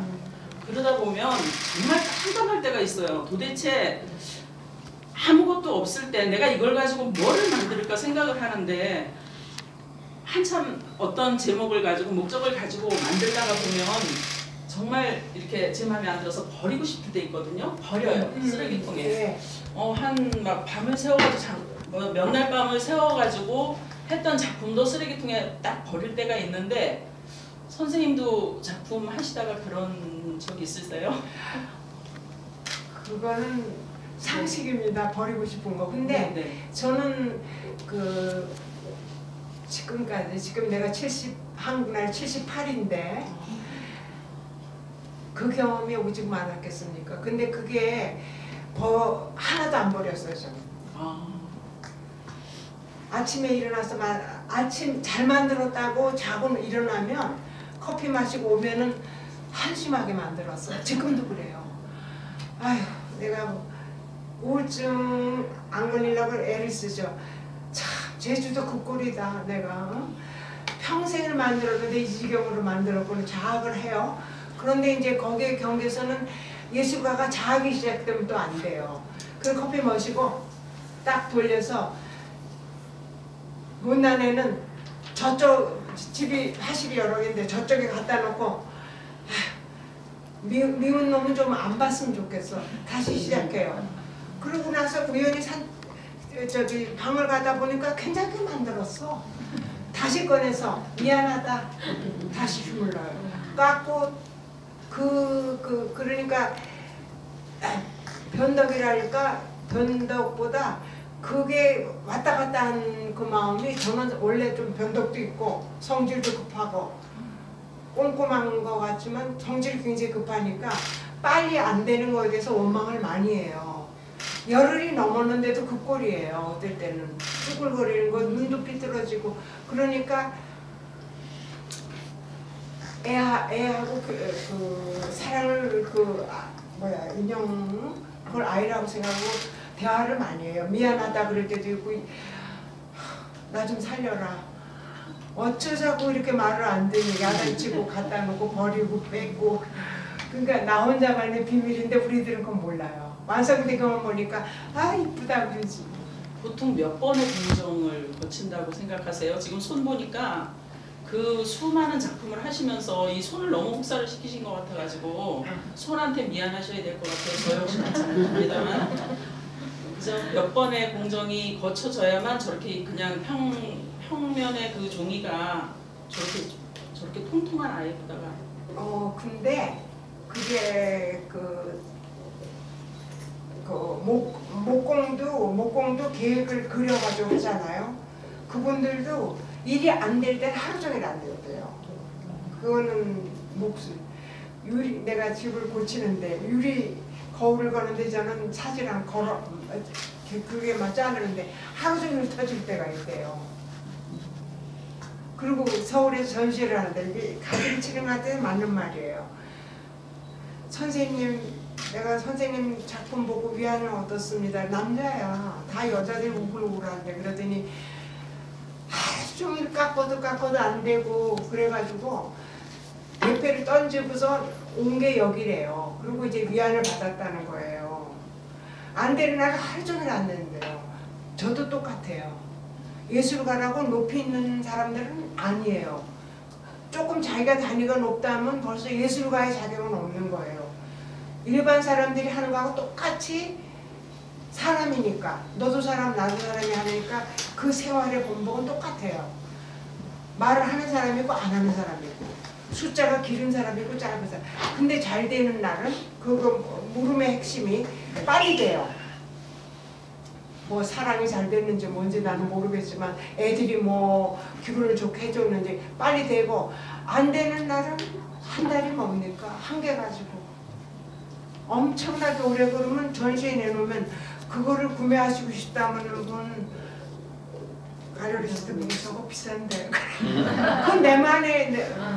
그러다 보면 정말 깜깜할 때가 있어요. 도대체 아무것도 없을 때 내가 이걸 가지고 뭐를 만들까 생각을 하는데 한참 어떤 제목을 가지고 목적을 가지고 만들다가 보면 정말 이렇게 제 마음에 안 들어서 버리고 싶을 때 있거든요. 버려요. 쓰레기통에. 네. 한 막 밤을 새워가지고 몇 날 밤을 새워가지고 했던 작품도 쓰레기통에 딱 버릴 때가 있는데 선생님도 작품 하시다가 그런 적 있으세요? 그거는 상식입니다. 버리고 싶은 거. 근데 네. 저는 지금 내가 한국 나이 78인데 그 경험이 오직 많았겠습니까? 근데 그게 하나도 안 버렸어요. 저는. 아침에 일어나서 아침 잘 만들었다고 자고 일어나면 커피 마시고 오면은 한심하게 만들었어요. 지금도 그래요. 아휴, 내가 우울증 안 걸리려고 애를 쓰죠. 참 제주도 그 꼴이다. 내가 평생을 만들었는데 이 지경으로 만들었고는 자학을 해요. 그런데 이제 거기에 경계에서는 예술가가 자학이 시작되면 또 안 돼요. 그래서 커피 마시고 딱 돌려서 못난 애는 저쪽 집이 화실이 여러 개인데 저쪽에 갖다 놓고 미운 놈은 좀 안 봤으면 좋겠어. 다시 시작해요. 그러고 나서 우연히 방을 가다 보니까 괜찮게 만들었어. 다시 꺼내서 미안하다. 다시 주물러요. 깎고 그러니까 변덕이랄까 변덕보다 그게 왔다 갔다 한 그 마음이 저는 원래 좀 변덕도 있고 성질도 급하고 꼼꼼한 것 같지만 성질이 굉장히 급하니까 빨리 안 되는 거에 대해서 원망을 많이 해요. 열흘이 넘었는데도 그 꼴이에요. 어떨 때는 쭈글거리는 거, 눈도 삐뚤어지고 그러니까 애하고 그 사랑을 인형 그걸 아이라고 생각하고 대화를 많이 해요. 미안하다 그럴 때도 있고 나 좀 살려라. 어쩌자고 이렇게 말을 안 듣니 야단치고 갖다 놓고 버리고 뺏고 그러니까 나 혼자만의 비밀인데 우리들은 그건 몰라요. 완성된 것만 보니까 이쁘다 그러지. 보통 몇 번의 공정을 거친다고 생각하세요? 지금 손 보니까 그 수많은 작품을 하시면서 이 손을 너무 혹사를 시키신 것 같아가지고 손한테 미안하셔야 될 것 같아요. 저 역시는 잘 모릅니다만 그래서 몇 번의 공정이 거쳐져야만 저렇게 그냥 평면의 그 종이가 저렇게 통통한 아이보다가 근데 그게 목공도 계획을 그려가지고 하잖아요. 그분들도 일이 안 될 때는 하루 종일 안 되고요. 그거는 유리 내가 집을 고치는데 유리 거울을 거는데 저는 사지랑 그게만 자르는데 하루 종일 터질 때가 있대요. 그리고 서울에서 전시를 하는데 이게 가슴 치료할 때 맞는 말이에요. 선생님 내가 선생님 작품 보고 위안을 얻었습니다. 남자야. 다 여자들 우글우글한데. 그러더니 하루 종일 깎아도 안 되고 그래가지고 대패를 던지고서 온 게 여기래요. 그리고 이제 위안을 받았다는 거예요. 안 되는 날 하루 종일 안 되는데요. 저도 똑같아요. 예술가라고 높이 있는 사람들은 아니에요. 조금 자기가 단위가 높다면 벌써 예술가의 자격은 없는 거예요. 일반 사람들이 하는 거하고 똑같이 사람이니까, 너도 사람 나도 사람이 하니까 그 생활의 본복은 똑같아요. 말을 하는 사람이 있고 안 하는 사람이 있고, 숫자가 길은 사람이 있고 짧은 사람. 근데 잘 되는 날은 그거 물음의 핵심이 빨리 돼요. 뭐 사랑이 잘 됐는지 뭔지 나는 모르겠지만 애들이 뭐 기분을 좋게 해줬는지 빨리 되고, 안 되는 날은 한 달이 뭡니까? 한 개 가지고 엄청나게 오래 걸으면 전시에 내놓으면 그거를 구매하시고 싶다면 그건 가려리스트 보고 저거 비싼데 그건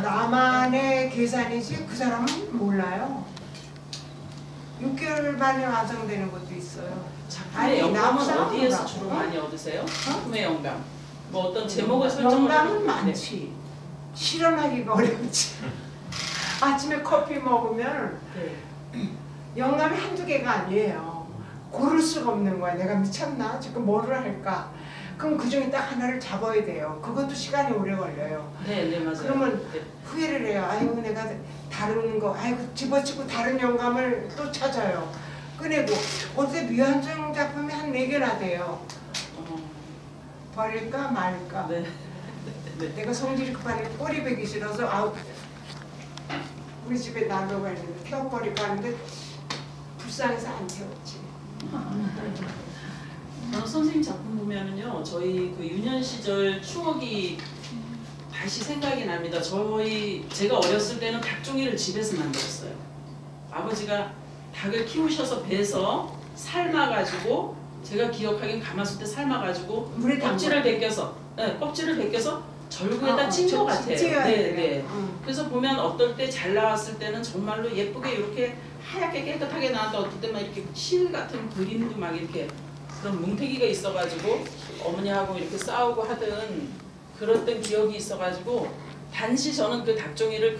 나만의 계산이지 그 사람은 몰라요. 6개월 만에 완성되는 것도 있어요. 작품의 영감은 어디에서 주로 많이 얻으세요? 작품의 영감. 뭐 어떤 제목을 설정을 영감은 많지. 실현하기가 어렵지. 아침에 커피 먹으면 영감이 한두 개가 아니에요. 고를 수가 없는 거야. 내가 미쳤나? 지금 뭐를 할까? 그럼 그 중에 딱 하나를 잡아야 돼요. 그것도 시간이 오래 걸려요. 네, 맞아요. 그러면 후회를 해요. 아이고 내가 다른 거, 아이고 집어치고 다른 영감을 또 찾아요. 꺼내고 어제 미완성 작품이 한 4개나 돼요. 버릴까 말까. 네. 내가 성질이 급하니까 꼬리 베기 싫어서 아우 우리 집에 난로가 있는데 태워버릴까 하는데 불쌍해서 안 태웠지. 선생님 작품 보면은요, 저희 그 유년 시절 추억이 다시 생각이 납니다. 제가 어렸을 때는 닭종이를 집에서 만들었어요. 아버지가 닭을 키우셔서 배서 삶아가지고, 제가 기억하기엔 가마솥에 삶아가지고 껍질을 벗겨서, 껍질을 벗겨서 절구에다 찐 것 같아요. 네. 그래서 보면 어떨 때 잘 나왔을 때는 정말로 예쁘게 이렇게 하얗게 깨끗하게 나왔다, 어떨 때만 이렇게 실 같은 그림도 막 이렇게 그런 뭉태기가 있어가지고 어머니하고 이렇게 싸우고 하던 그랬던 기억이 있어가지고, 단지 저는 그 닭종이를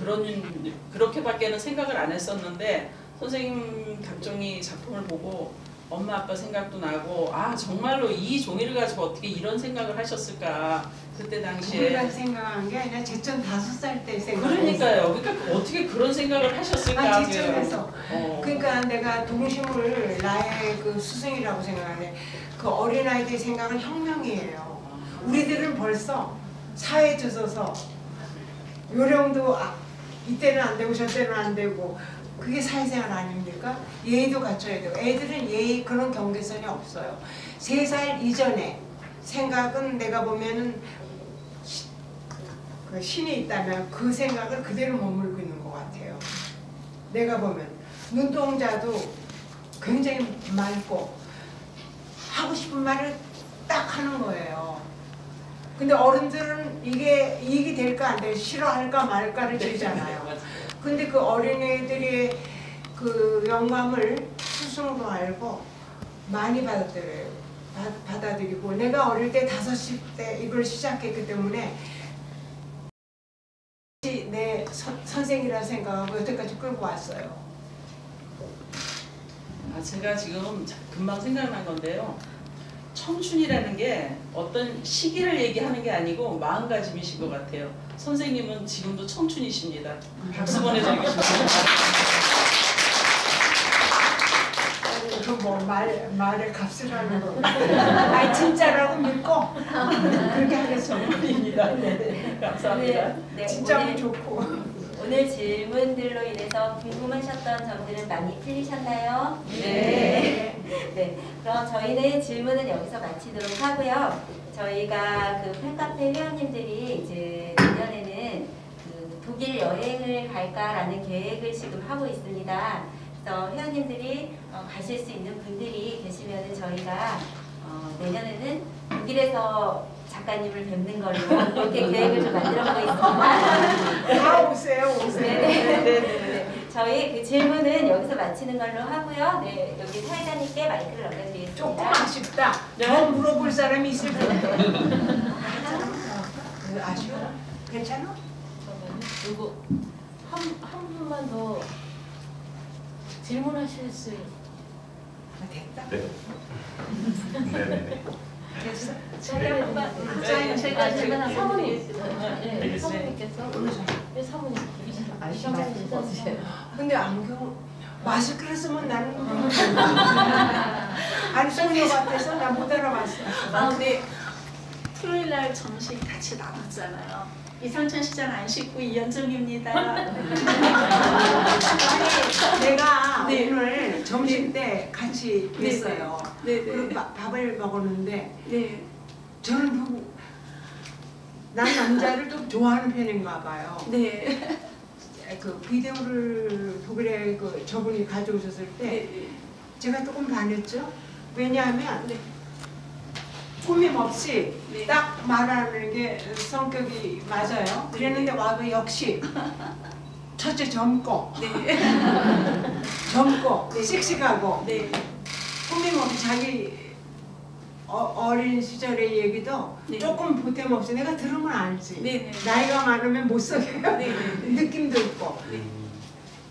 그렇게밖에는 생각을 안 했었는데 선생님 닭종이 작품을 보고 엄마 아빠 생각도 나고, 아 정말로 이 종이를 가지고 어떻게 이런 생각을 하셨을까. 그때 당시에 우리가 생각한 게 아니라 제천 5살 때 생각했어요. 그러니까요. 그러니까 어떻게 그런 생각을 하셨을까. 제천에서. 그러니까 내가 동심을 나의 그 스승이라고 생각하네. 그 어린아이들의 생각은 혁명이에요. 우리들은 벌써 사회에 젖어서 요령도 이때는 안 되고 저때는 안 되고, 그게 사회생활 아닙니까? 예의도 갖춰야 되고, 애들은 예의 그런 경계선이 없어요. 3살 이전에 생각은 내가 보면은 그 신이 있다면 그 생각을 그대로 머물고 있는 것 같아요. 내가 보면 눈동자도 굉장히 맑고 하고 싶은 말을 딱 하는 거예요. 근데 어른들은 이게 이익이 될까 안 될까, 싫어할까 말까를 들잖아요. 근데 그 어린애들의 그 영감을 스승으로 알고 많이 받아들이고, 내가 어릴 때 5시 때 이걸 시작했기 때문에 내 선생이라 생각하고 여태까지 끌고 왔어요. 제가 지금 금방 생각난 건데요. 청춘이라는 게 어떤 시기를 얘기하는 게 아니고 마음가짐이신 것 같아요. 선생님은 지금도 청춘이십니다. 박수 보내드리겠습니다. 말의 값을 하는 거. 아니 진짜라고 믿고 그렇게 하겠습니다. 감사합니다. 진짜면 좋고. 오늘 질문들로 인해서 궁금하셨던 점들은 많이 풀리셨나요? 네. 그럼 저희는 질문은 여기서 마치도록 하고요. 저희가 그 팬카페 회원님들이 이제 내년에는 그 독일 여행을 갈까라는 계획을 지금 하고 있습니다. 그래서 회원님들이 가실 수 있는 분들이 계시면은 저희가 내년에는 독일에서 작가님을 뵙는 걸로 이렇게 계획을 좀 만들어보고 있습니다. 다 오세요. 네. 저희 그 질문은 여기서 마치는 걸로 하고요. 네, 여기 사회자님께 마이크를 넘겨드리겠습니다. 조금 아쉽다. 더 물어볼 사람이 있을 텐데. 아쉬워? 괜찮아? 잠깐만요. 이거 한 분만 더 질문하실 수 됐다. 네. 네네네. 됐어? 제가 한번 네. 제가 질문 사모님, 알겠습니다. 네, 사모님께서 네, 사모님 시장님 근데 안경 마스크를 쓰면 나는 아니 소녀 같아서 나 못 알아봤어. 아, 네. 토요일 날 점심 같이 나눴잖아요. 이상천 시장 안식구 이현정입니다. 아니 내가 네. 오늘 점심 때 같이 뵀어요. 네, 그리고 네. 밥을 먹었는데 네. 저는 난 남자를 좀 좋아하는 편인가 봐요. 네. 그 비디오를 독일에 그 저분이 가져오셨을 때 네. 제가 조금 반했죠. 왜냐하면 네. 꾸밈 없이 네. 딱 말하는 게 성격이 맞아요. 그랬는데 와도 역시 첫째 젊고 네. 젊고 네. 씩씩하고 네. 꾸밈 없이 자기 어린 시절의 얘기도 네. 조금 보탬 없이 내가 들으면 알지. 네. 나이가 많으면 못 속여요. 네. 느낌도 있고 네.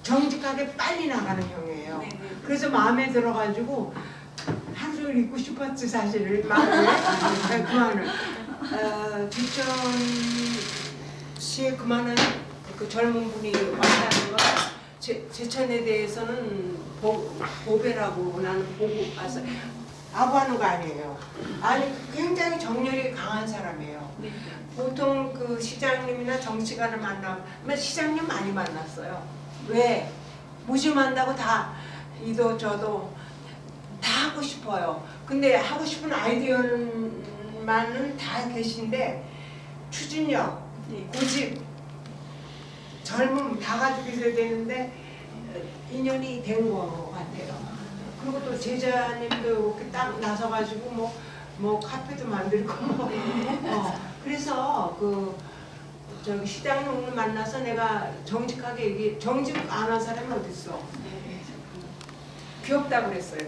정직하게 빨리 나가는 형이에요. 네. 그래서 마음에 들어가지고 하루 종일 입고 싶었지 사실을 말을 그만을 주천 씨의 그만한 그 젊은 분이 왔다는 건 제천에 대해서는 보배라고 나는 보고 와서 아부하는 거 아니에요. 아니 굉장히 정열이 강한 사람이에요. 네. 보통 그 시장님이나 정치관을 만나면 시장님 많이 만났어요. 왜? 무심한다고 다 이도 저도 다 하고 싶어요. 근데 하고 싶은 아이디어만은 다 계신데 추진력, 네. 고집, 젊음 다 가지고 있어야 되는데 인연이 된 것 같아요. 그리고 또 제자님도 이렇게 딱 나서가지고 뭐 카페도 만들고 그래서 그 저기 시장님 오늘 만나서 내가 정직하게 얘기 정직 안 한 사람이 어디 있어? 귀엽다고 그랬어요.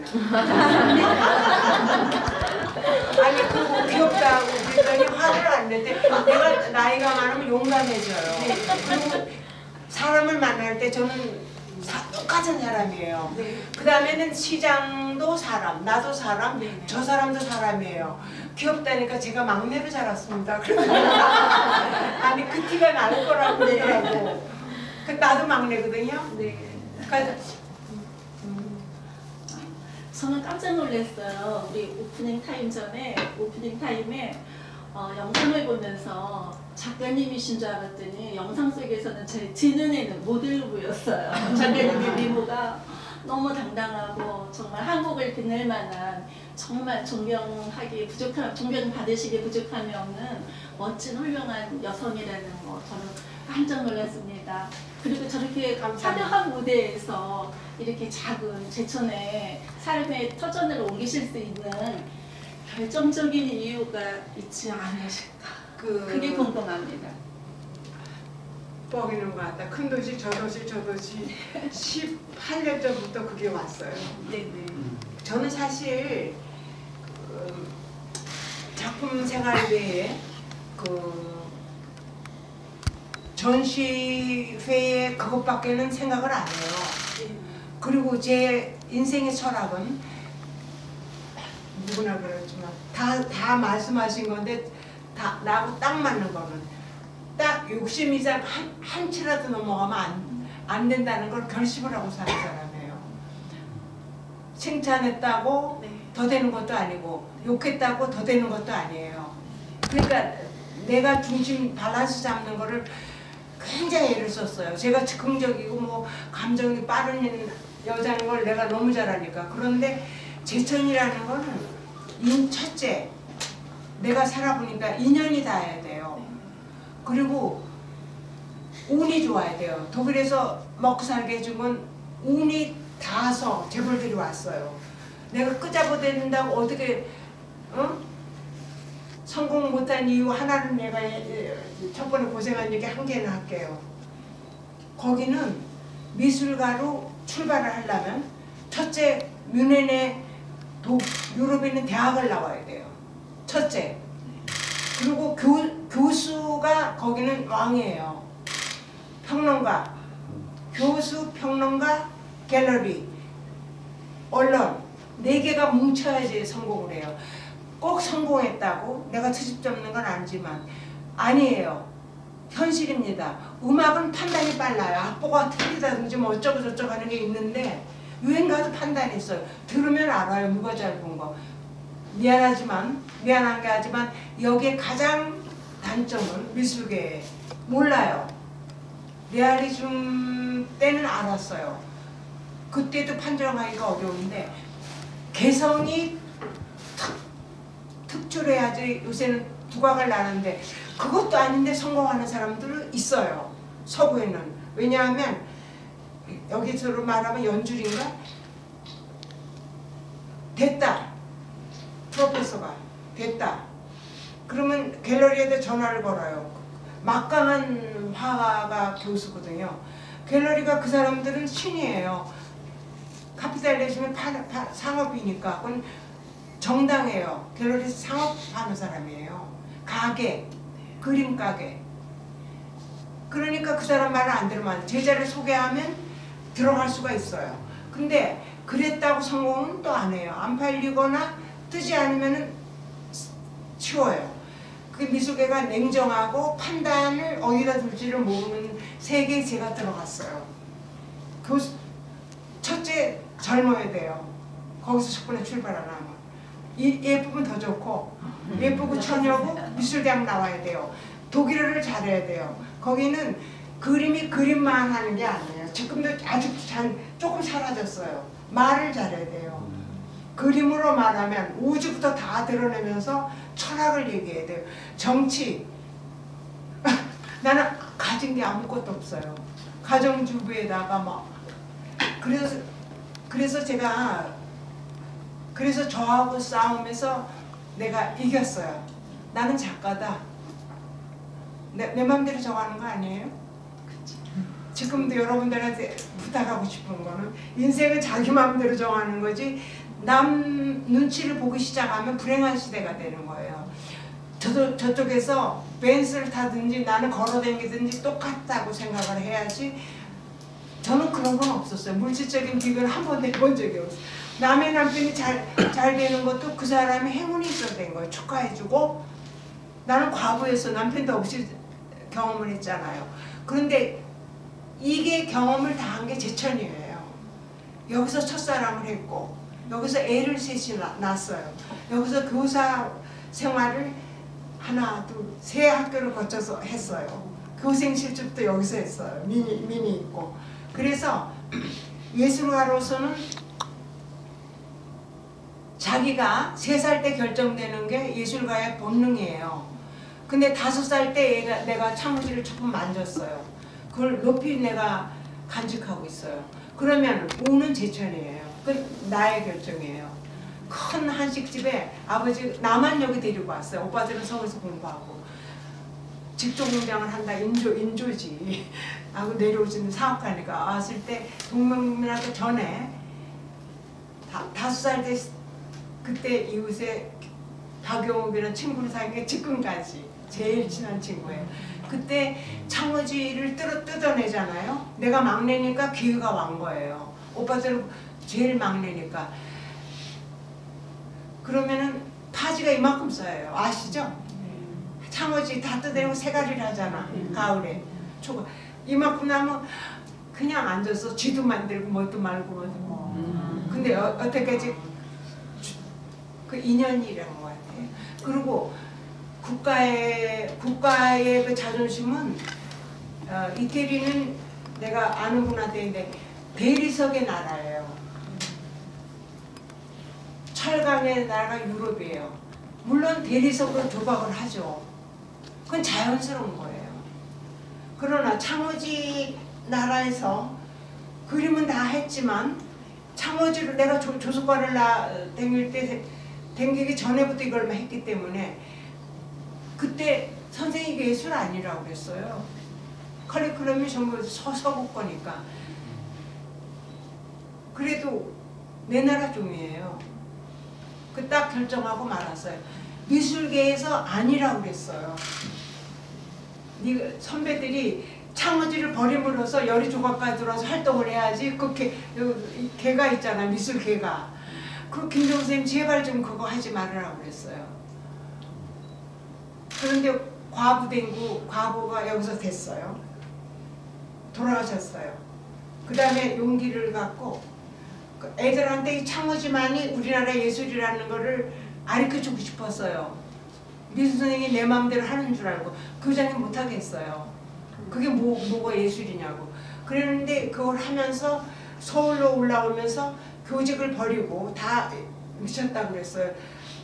아니 그거 귀엽다고 그랬더니 화를 안 냈대. 내가 나이가 많으면 용감해져요. 그리고 사람을 만날 때 저는 똑같은 사람이에요. 네. 그 다음에는 시장도 사람, 나도 사람, 네. 저 사람도 사람이에요. 귀엽다니까 제가 막내로 자랐습니다. 아니 그 티가 날 거라고 그러더라고. 그 나도 막내거든요. 네. 그러니까 저는 깜짝 놀랐어요. 우리 오프닝 타임에 영상을 보면서 작가님이신 줄 알았더니 영상 속에서는 제 뒤눈에는 모델로 보였어요. 작가님의 미모가 너무 당당하고 정말 한국을 빛낼 만한 정말 존경받으시기에 부족함이 없는 멋진 훌륭한 여성이라는 거 저는 깜짝 놀랐습니다. 그리고 저렇게 화려한 무대에서 이렇게 작은 제천의 삶의 터전을 옮기실 수 있는 결정적인 이유가 있지 않으실까? 그게 궁금합니다. 뻐기는 것 같다. 큰 도시, 저 도시, 저 도시 18년 전부터 그게 왔어요. 네네. 저는 사실 작품 생활 외에 그 전시회에 그것밖에는 생각을 안 해요. 그리고 제 인생의 철학은 누구나 그렇지만 다 말씀하신 건데 다 나하고 딱 맞는 거는 딱 욕심 이상 한 치라도 넘어가면 안 된다는 걸 결심을 하고 사는 사람이에요. 칭찬했다고 네. 더 되는 것도 아니고 욕했다고 더 되는 것도 아니에요. 그러니까 내가 중심 밸런스 잡는 거를 굉장히 애를 썼어요. 제가 즉흥적이고 뭐 감정이 빠른 여자인 걸 내가 너무 잘하니까. 그런데 제천이라는 거는 첫째 내가 살아보니까 인연이 닿아야 돼요. 그리고 운이 좋아야 돼요. 독일에서 먹고 살게 해준 건 운이 닿아서 재벌들이 왔어요. 내가 끄잡아댄다고 어떻게 성공 못한 이유 하나는 내가 첫 번에 고생한 얘기 한 개는 할게요. 거기는 미술가로 출발을 하려면 첫째 뮌헨에 유럽에 있는 대학을 나와야 돼요. 첫째. 그리고 교수가 거기는 왕이에요. 평론가, 교수, 평론가, 갤러리, 언론 4개가 뭉쳐야지 성공을 해요. 꼭 성공했다고 내가 트집 잡는 건 아니지만 아니에요. 현실입니다. 음악은 판단이 빨라요. 악보가 틀리다든지 뭐 어쩌고 저쩌고 하는 게 있는데 유행가도 판단이 있어요. 들으면 알아요. 누가 잘 본 거. 미안한 게 하지만 여기에 가장 단점은 미술계에 몰라요. 레알리즘 때는 알았어요. 그때도 판정하기가 어려운데 개성이 특출해야지. 요새는 두각을 나는데 그것도 아닌데 성공하는 사람들은 있어요. 서구에는. 왜냐하면 여기서로 말하면 연줄인가? 됐다. 프로페서가 됐다. 그러면 갤러리에다 전화를 걸어요. 막강한 화가 교수거든요. 갤러리가 그 사람들은 신이에요. 카피탈리즘은 상업이니까 그건 정당해요. 갤러리 상업하는 사람이에요. 가게, 그림 가게. 그러니까 그 사람 말을 안 들으면 제자를 소개하면 들어갈 수가 있어요. 근데 그랬다고 성공은 또 안 해요. 안 팔리거나 뜨지 않으면 치워요. 그 미술계가 냉정하고 판단을 어디다 둘지를 모르는 세계에 제가 들어갔어요. 첫째 젊어야 돼요. 거기서 첫번에 출발하나. 예쁘면 더 좋고 예쁘고 처녀고 미술대학 나와야 돼요. 독일어를 잘해야 돼요. 거기는 그림이 그림만 하는 게 아니에요. 지금도 아주 조금 사라졌어요. 말을 잘해야 돼요. 그림으로 말하면 우주부터 다 드러내면서 철학을 얘기해야 돼요. 정치. 나는 가진 게 아무것도 없어요. 가정주부에다가 막 그래서 저하고 싸움에서 내가 이겼어요. 나는 작가다. 내 맘대로 정하는 거 아니에요? 지금도 여러분들한테 부탁하고 싶은 거는 인생은 자기 맘대로 정하는 거지 남 눈치를 보기 시작하면 불행한 시대가 되는 거예요. 저쪽에서 벤츠를 타든지 나는 걸어다니든지 똑같다고 생각을 해야지. 저는 그런 건 없었어요. 물질적인 비교를 한 번도 해본 적이 없어요. 남의 남편이 잘 되는 것도 그 사람이 행운이 있어야 된 거예요. 축하해주고. 나는 과부에서 남편도 없이 경험을 했잖아요. 그런데 이게 경험을 다 한 게 제천이에요. 여기서 첫사랑을 했고 여기서 애를 셋이 낳았어요. 여기서 교사 생활을 하나, 둘, 세 학교를 거쳐서 했어요. 교생 실습도 여기서 했어요. 미니 있고. 그래서 예술가로서는 자기가 3살 때 결정되는 게 예술가의 본능이에요. 근데 5살 때 내가 창호지를 조금 만졌어요. 그걸 높이 내가 간직하고 있어요. 그러면 우는 제천이에요. 그건 나의 결정이에요. 큰 한식집에 아버지 나만 여기 데리고 왔어요. 오빠들은 서울에서 공부하고 직종공장을 한다. 인조지 하고 내려오시는 사업가니까 왔을 때 동명민학교 전에 5살 때 그때 이웃에 박영욱이라는 친구를 사귄 게 지금까지 제일 친한 친구예요. 그때 창호지를 뜯어내잖아요. 내가 막내니까 기회가 온 거예요. 오빠들은 제일 막내니까. 그러면은 파지가 이만큼 써요. 아시죠? 창호지 다 뜯어내고 세가리를 하잖아. 가을에. 초가 이만큼 나면 그냥 앉아서 쥐도 만들고 뭣도 말고 근데 어떻게까지 그 인연이라는 것 같아요. 그리고 국가의 그 자존심은 이태리는 내가 아는 분한테 있는데 대리석의 나라예요. 철강의 나라가 유럽이에요. 물론 대리석으로 조박을 하죠. 그건 자연스러운 거예요. 그러나 창호지 나라에서 그림은 다 했지만 창호지로 내가 조숙과를 다닐 때 댕기기 전에부터 이걸 했기 때문에 그때 선생님이 예술 아니라고 그랬어요. 커리큘럼이 전부 서구 거니까. 그래도 내 나라 종이에요. 그 딱 결정하고 말았어요. 미술계에서 아니라고 그랬어요. 선배들이 창의지를 버림으로써 열이 조각까지 들어와서 활동을 해야지. 그 개가 있잖아, 미술계가. 그 김정은 선생님 제발 좀 그거 하지 말으라고 그랬어요. 그런데 과부가 여기서 됐어요. 돌아가셨어요. 그 다음에 용기를 갖고 애들한테 이 창의지만이 우리나라 예술이라는 거를 가르쳐주고 싶었어요. 미술 선생님이 내 마음대로 하는 줄 알고 교장님 못하겠어요. 그게 뭐가 예술이냐고. 그랬는데 그걸 하면서 서울로 올라오면서 교직을 버리고 다 미쳤다고 그랬어요.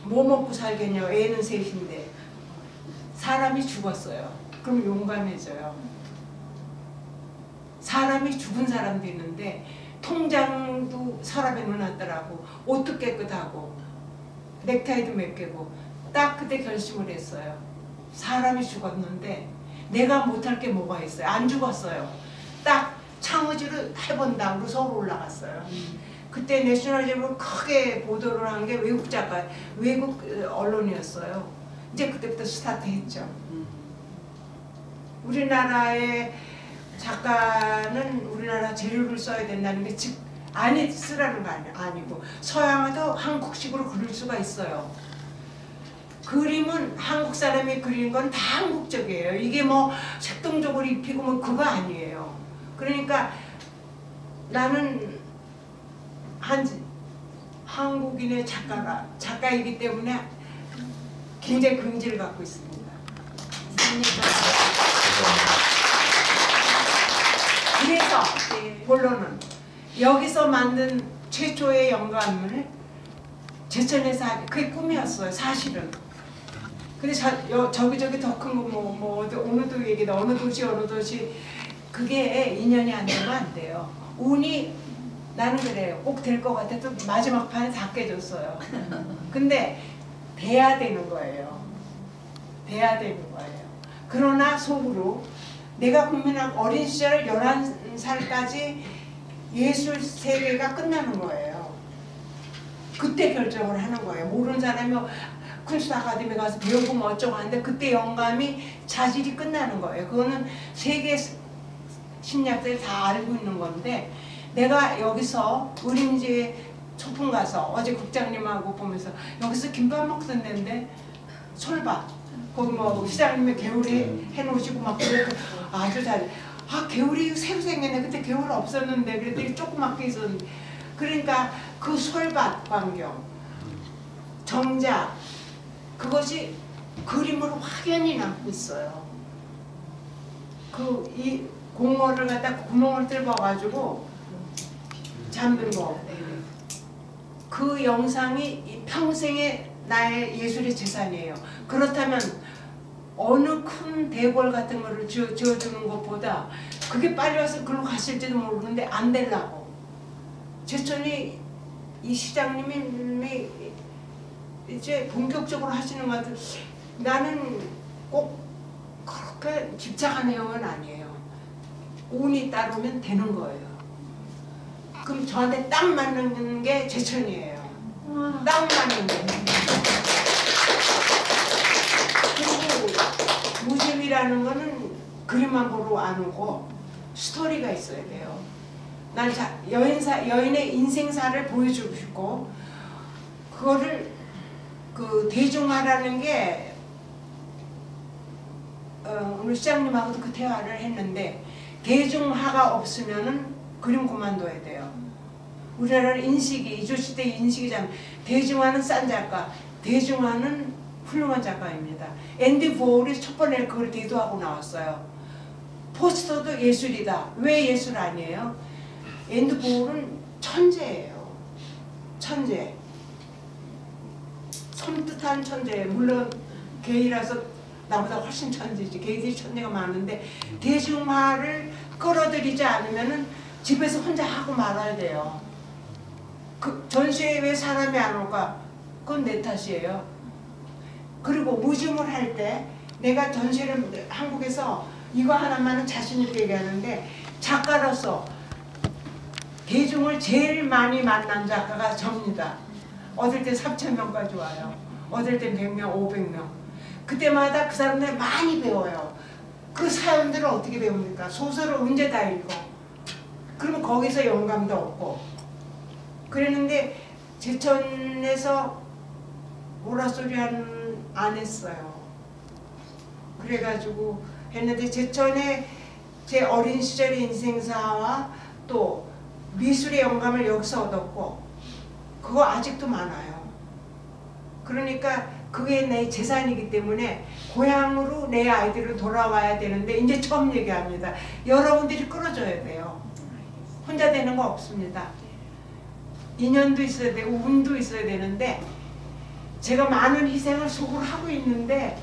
뭐 먹고 살겠냐, 애는 셋인데. 사람이 죽었어요. 그럼 용감해져요. 사람이 죽은 사람도 있는데 통장도 서랍에 넣어놨더라고. 옷도 깨끗하고 넥타이도 몇 개고. 딱 그때 결심을 했어요. 사람이 죽었는데 내가 못할 게 뭐가 있어요. 안 죽었어요. 딱 창의지를 해본다고 서울 올라갔어요. 그때 내셔널지로 크게 보도를 한 게 외국 언론이었어요. 이제 그때부터 스타트했죠. 우리나라의 작가는 우리나라 재료를 써야 된다는 게 즉 안에 쓰라는 거 아니고 서양화도 한국식으로 그릴 수가 있어요. 그림은 한국 사람이 그리는 건 다 한국적이에요. 이게 뭐 색동적으로 입히고 뭐 그거 아니에요. 그러니까 나는 한국인의 작가이기 때문에 굉장히 긍지를 갖고 있습니다. 그래서 본론은 여기서 만든 최초의 영감을 제천에서 하기, 그게 꿈이었어요. 사실은. 근데 저기저기 더 큰 거 어느 도 얘기다. 어느 도시 그게 인연이 안 되면 안 돼요. 운이 나는 그래요. 꼭 될 것 같아. 또 마지막 판에 다 깨졌어요. 근데 돼야 되는 거예요. 돼야 되는 거예요. 그러나 속으로 내가 국민학 어린 시절 11살까지 예술 세계가 끝나는 거예요. 그때 결정을 하는 거예요. 모르는 사람이 쿤스트 아카데미 가서 배우고 뭐 어쩌고 하는데 그때 영감이 자질이 끝나는 거예요. 그거는 세계 심리학자들이 다 알고 있는 건데 내가 여기서 의림제 소풍 가서 어제 국장님하고 보면서 여기서 김밥 먹던 데인데 솔밭 거기 뭐 시장님이 개울이 해놓으시고 막 그래도 아주 잘 개울이 새로 생겼네. 그때 개울 없었는데 그랬더니 조그맣게 있었는데 그러니까 그 솔밭 광경 정작 그것이 그림으로 확연히 남고 있어요. 이 공원을 갖다 구멍을 뚫어가지고 잠든 거. 그 영상이 평생의 나의 예술의 재산이에요. 그렇다면 어느 큰 대궐 같은 거를 지어주는 것보다 그게 빨리 와서 글로 갔을지도 모르는데 안 되려고. 제천이 이 시장님이 이제 본격적으로 하시는 것 같아요. 나는 꼭 그렇게 집착하는 형은 아니에요. 운이 따르면 되는 거예요. 그럼 저한테 딱 맞는 게 제천이에요. 딱 맞는 게. 그리고 무즘이라는 거는 그림만 보러 안 오고 스토리가 있어야 돼요. 난 여인의 인생사를 보여주고 싶고 그거를 그 대중화라는 게 오늘 시장님하고도 그 대화를 했는데 대중화가 없으면은 그림 그만둬야 돼요. 우리나라는 인식이 이조시대 인식이잖아요. 대중화는 싼 작가, 대중화는 훌륭한 작가입니다. 앤디 보울이 첫 번에 그걸 대도하고 나왔어요. 포스터도 예술이다. 왜 예술 아니에요? 앤디 보울은 천재예요. 천재. 섬뜩한 천재예요. 물론 게이라서 나보다 훨씬 천재지. 게이들이 천재가 많은데 대중화를 끌어들이지 않으면은 집에서 혼자 하고 말아야 돼요. 그 전시회에 왜 사람이 안 올까? 그건 내 탓이에요. 그리고 무즘을 할 때 내가 전시회를 한국에서 이거 하나만은 자신 있게 얘기하는데 작가로서 대중을 제일 많이 만난 작가가 접니다. 어떨 때 3,000명까지 와요. 어떨 때 100명, 500명. 그때마다 그 사람들 많이 배워요. 그 사연들을 어떻게 배웁니까? 소설을 언제 다 읽어? 그러면 거기서 영감도 얻고. 그랬는데 제천에서 오라소리 안 했어요. 그래가지고 했는데 제천에 제 어린 시절의 인생사와 또 미술의 영감을 여기서 얻었고 그거 아직도 많아요. 그러니까 그게 내 재산이기 때문에 고향으로 내 아이들은 돌아와야 되는데 이제 처음 얘기합니다. 여러분들이 끌어줘야 돼요. 혼자 되는 거 없습니다. 인연도 있어야 되고 운도 있어야 되는데 제가 많은 희생을 속으로 하고 있는데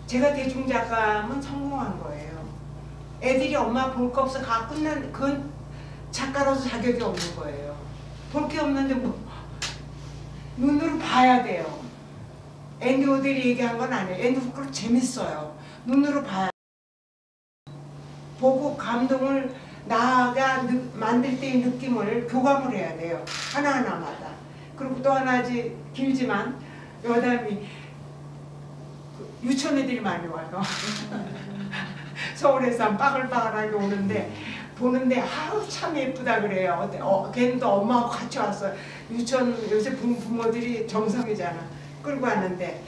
제가 대중작가면 성공한 거예요. 애들이 엄마 볼 거 없어 가 끝난 그건 작가로서 자격이 없는 거예요. 볼 게 없는데 뭐 눈으로 봐야 돼요. 앤디 오델이 얘기한 건 아니에요. 앤디 후크로 재밌어요. 눈으로 봐야 보고 감동을 나가 만들 때의 느낌을 교감을 해야 돼요. 하나하나마다. 그리고 또 하나지 길지만 여담이 유치원 애들이 많이 와요. 서울에서 한 빠글빠글하게 오는데 보는데 아우 참 예쁘다 그래요. 걔는 또 엄마하고 같이 왔어요. 유치원 요새 부모들이 정성이잖아. 끌고 왔는데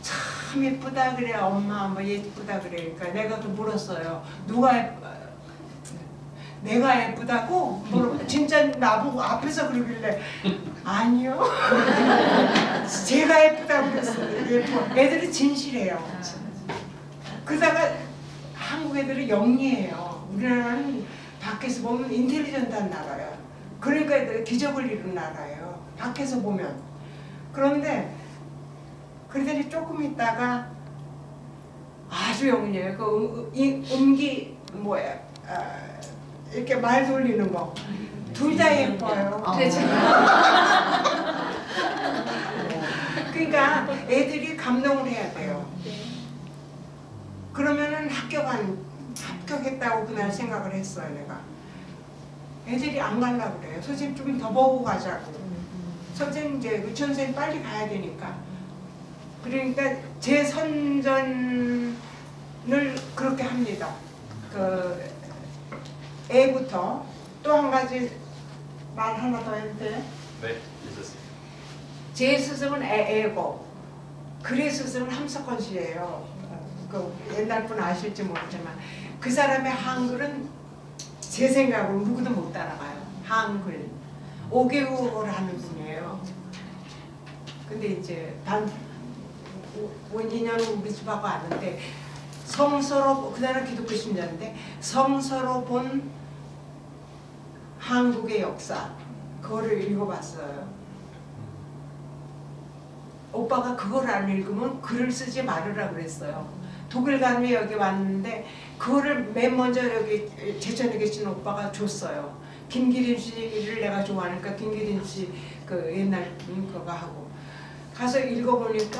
참 예쁘다 그래 엄마 뭐 예쁘다 그래. 그러니까 내가 또 물었어요. 내가 예쁘다고? 진짜 나보고 앞에서 그러길래 아니요. 제가 예쁘다고 그랬어요. 예뻐. 애들이 진실해요. 그러다가 한국 애들은 영리해요. 우리나라는 밖에서 보면 인텔리전트한 나라야. 그러니까 애들이 기적을 이루는 나라예요. 밖에서 보면. 그런데 그러더니 조금 있다가 아주 영리해요. 그 음기 뭐야 이렇게 말 돌리는 거. 둘 다 예뻐요. 그러니까 애들이 감동을 해야 돼요. 그러면은 합격했다고 그날 생각을 했어요. 내가. 애들이 안 가려고 그래요. 선생님 좀 더 보고 가자고. 선생님 이제 유치원 선생님 빨리 가야 되니까. 그러니까 제 선전을 그렇게 합니다. 그 애부터 또 한 가지 말 하나 더 해도 돼? 네, 있었습니다. 제 스승은 애고 글의 스승은 함석헌 씨예요. 그 옛날 분 아실지 모르지만 그 사람의 한글은 제 생각으로 누구도 못 따라가요. 한글 5개국어를 하는 분이에요. 근데 이제 원인연은 우리 집하고 아는데 성서로 그 사람 기독교 신자인데 성서로 본 한국의 역사 그거를 읽어봤어요. 오빠가 그걸 안 읽으면 글을 쓰지 말으라 그랬어요. 독일 간 후에 여기 왔는데 그거를 맨 먼저 여기 제천에 계신 오빠가 줬어요. 김기린 씨를 내가 좋아하니까 김기린 씨 그 옛날 그거 하고 가서 읽어보니까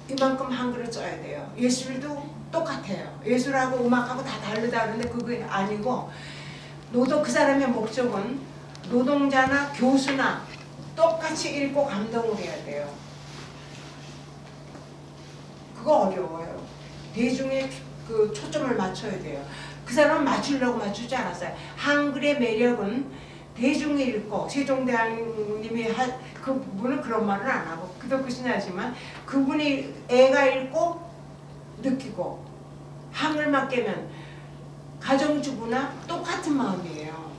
이만큼 한글을 써야 돼요. 예술도 똑같아요. 예술하고 음악하고 다 다르다 그러는데 그게 아니고 그 사람의 목적은 노동자나 교수나 똑같이 읽고 감동을 해야 돼요. 그거 어려워요. 대중의 그 초점을 맞춰야 돼요. 그 사람은 맞추려고 맞추지 않았어요. 한글의 매력은 대중이 읽고 세종대왕님이 그분은 그런 말을 안 하고 기독교 신자지만 그분이 애가 읽고 느끼고 한글만 깨면 가정주부나 똑같은 마음이에요.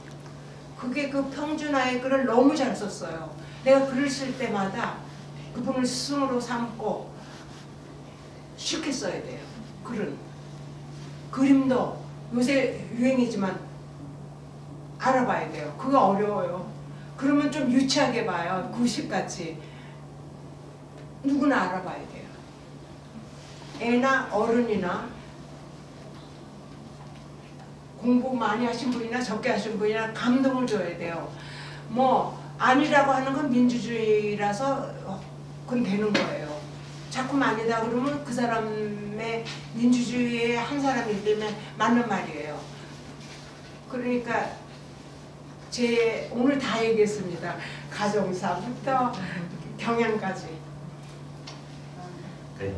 그게 그 평준화의 글을 너무 잘 썼어요. 내가 글을 쓸 때마다 그분을 스승으로 삼고 쉽게 써야 돼요. 글은. 그림도 요새 유행이지만 알아봐야 돼요. 그거 어려워요. 그러면 좀 유치하게 봐요. 구식같이. 누구나 알아봐야 돼요. 애나 어른이나 공부 많이 하신 분이나 적게 하신 분이나 감동을 줘야 돼요. 뭐 아니라고 하는 건 민주주의라서 그건 되는 거예요. 자꾸 아니다 그러면 그 사람의 민주주의의 한 사람이기 때문에 맞는 말이에요. 그러니까 제 오늘 다 얘기했습니다. 가정사부터 경영까지. 네.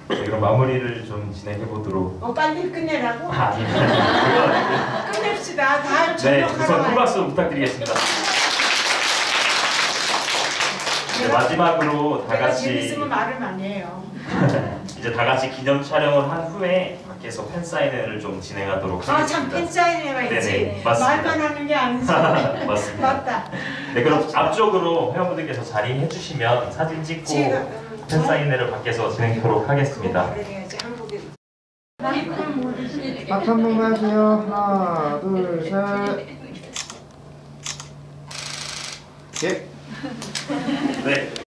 저희가 마무리를 좀 진행해 보도록. 빨리 끝내라고? 아닙니다. 끝냅시다. 다 네, 저녁하러 우선 와요. 큰 박수 부탁드리겠습니다. 네, 마지막으로 다 내가 같이 재밌으면 말을 많이 해요. 이제 다 같이 기념 촬영을 한 후에 밖에서 팬 사인회를 좀 진행하도록 하겠습니다. 아 참 팬사인회가 있지. 네네, 맞습니다. 말만 하는 게 아니지. 맞습니다. 맞다. 네, 그럼 앞쪽으로 회원분들께서 자리해 주시면 사진 찍고 제가 팬 사인회를 밖에서 진행하도록 하겠습니다. 그래야지 한국에. 박수 한 번만 하세요. 하나, 둘, 셋. 예. 네.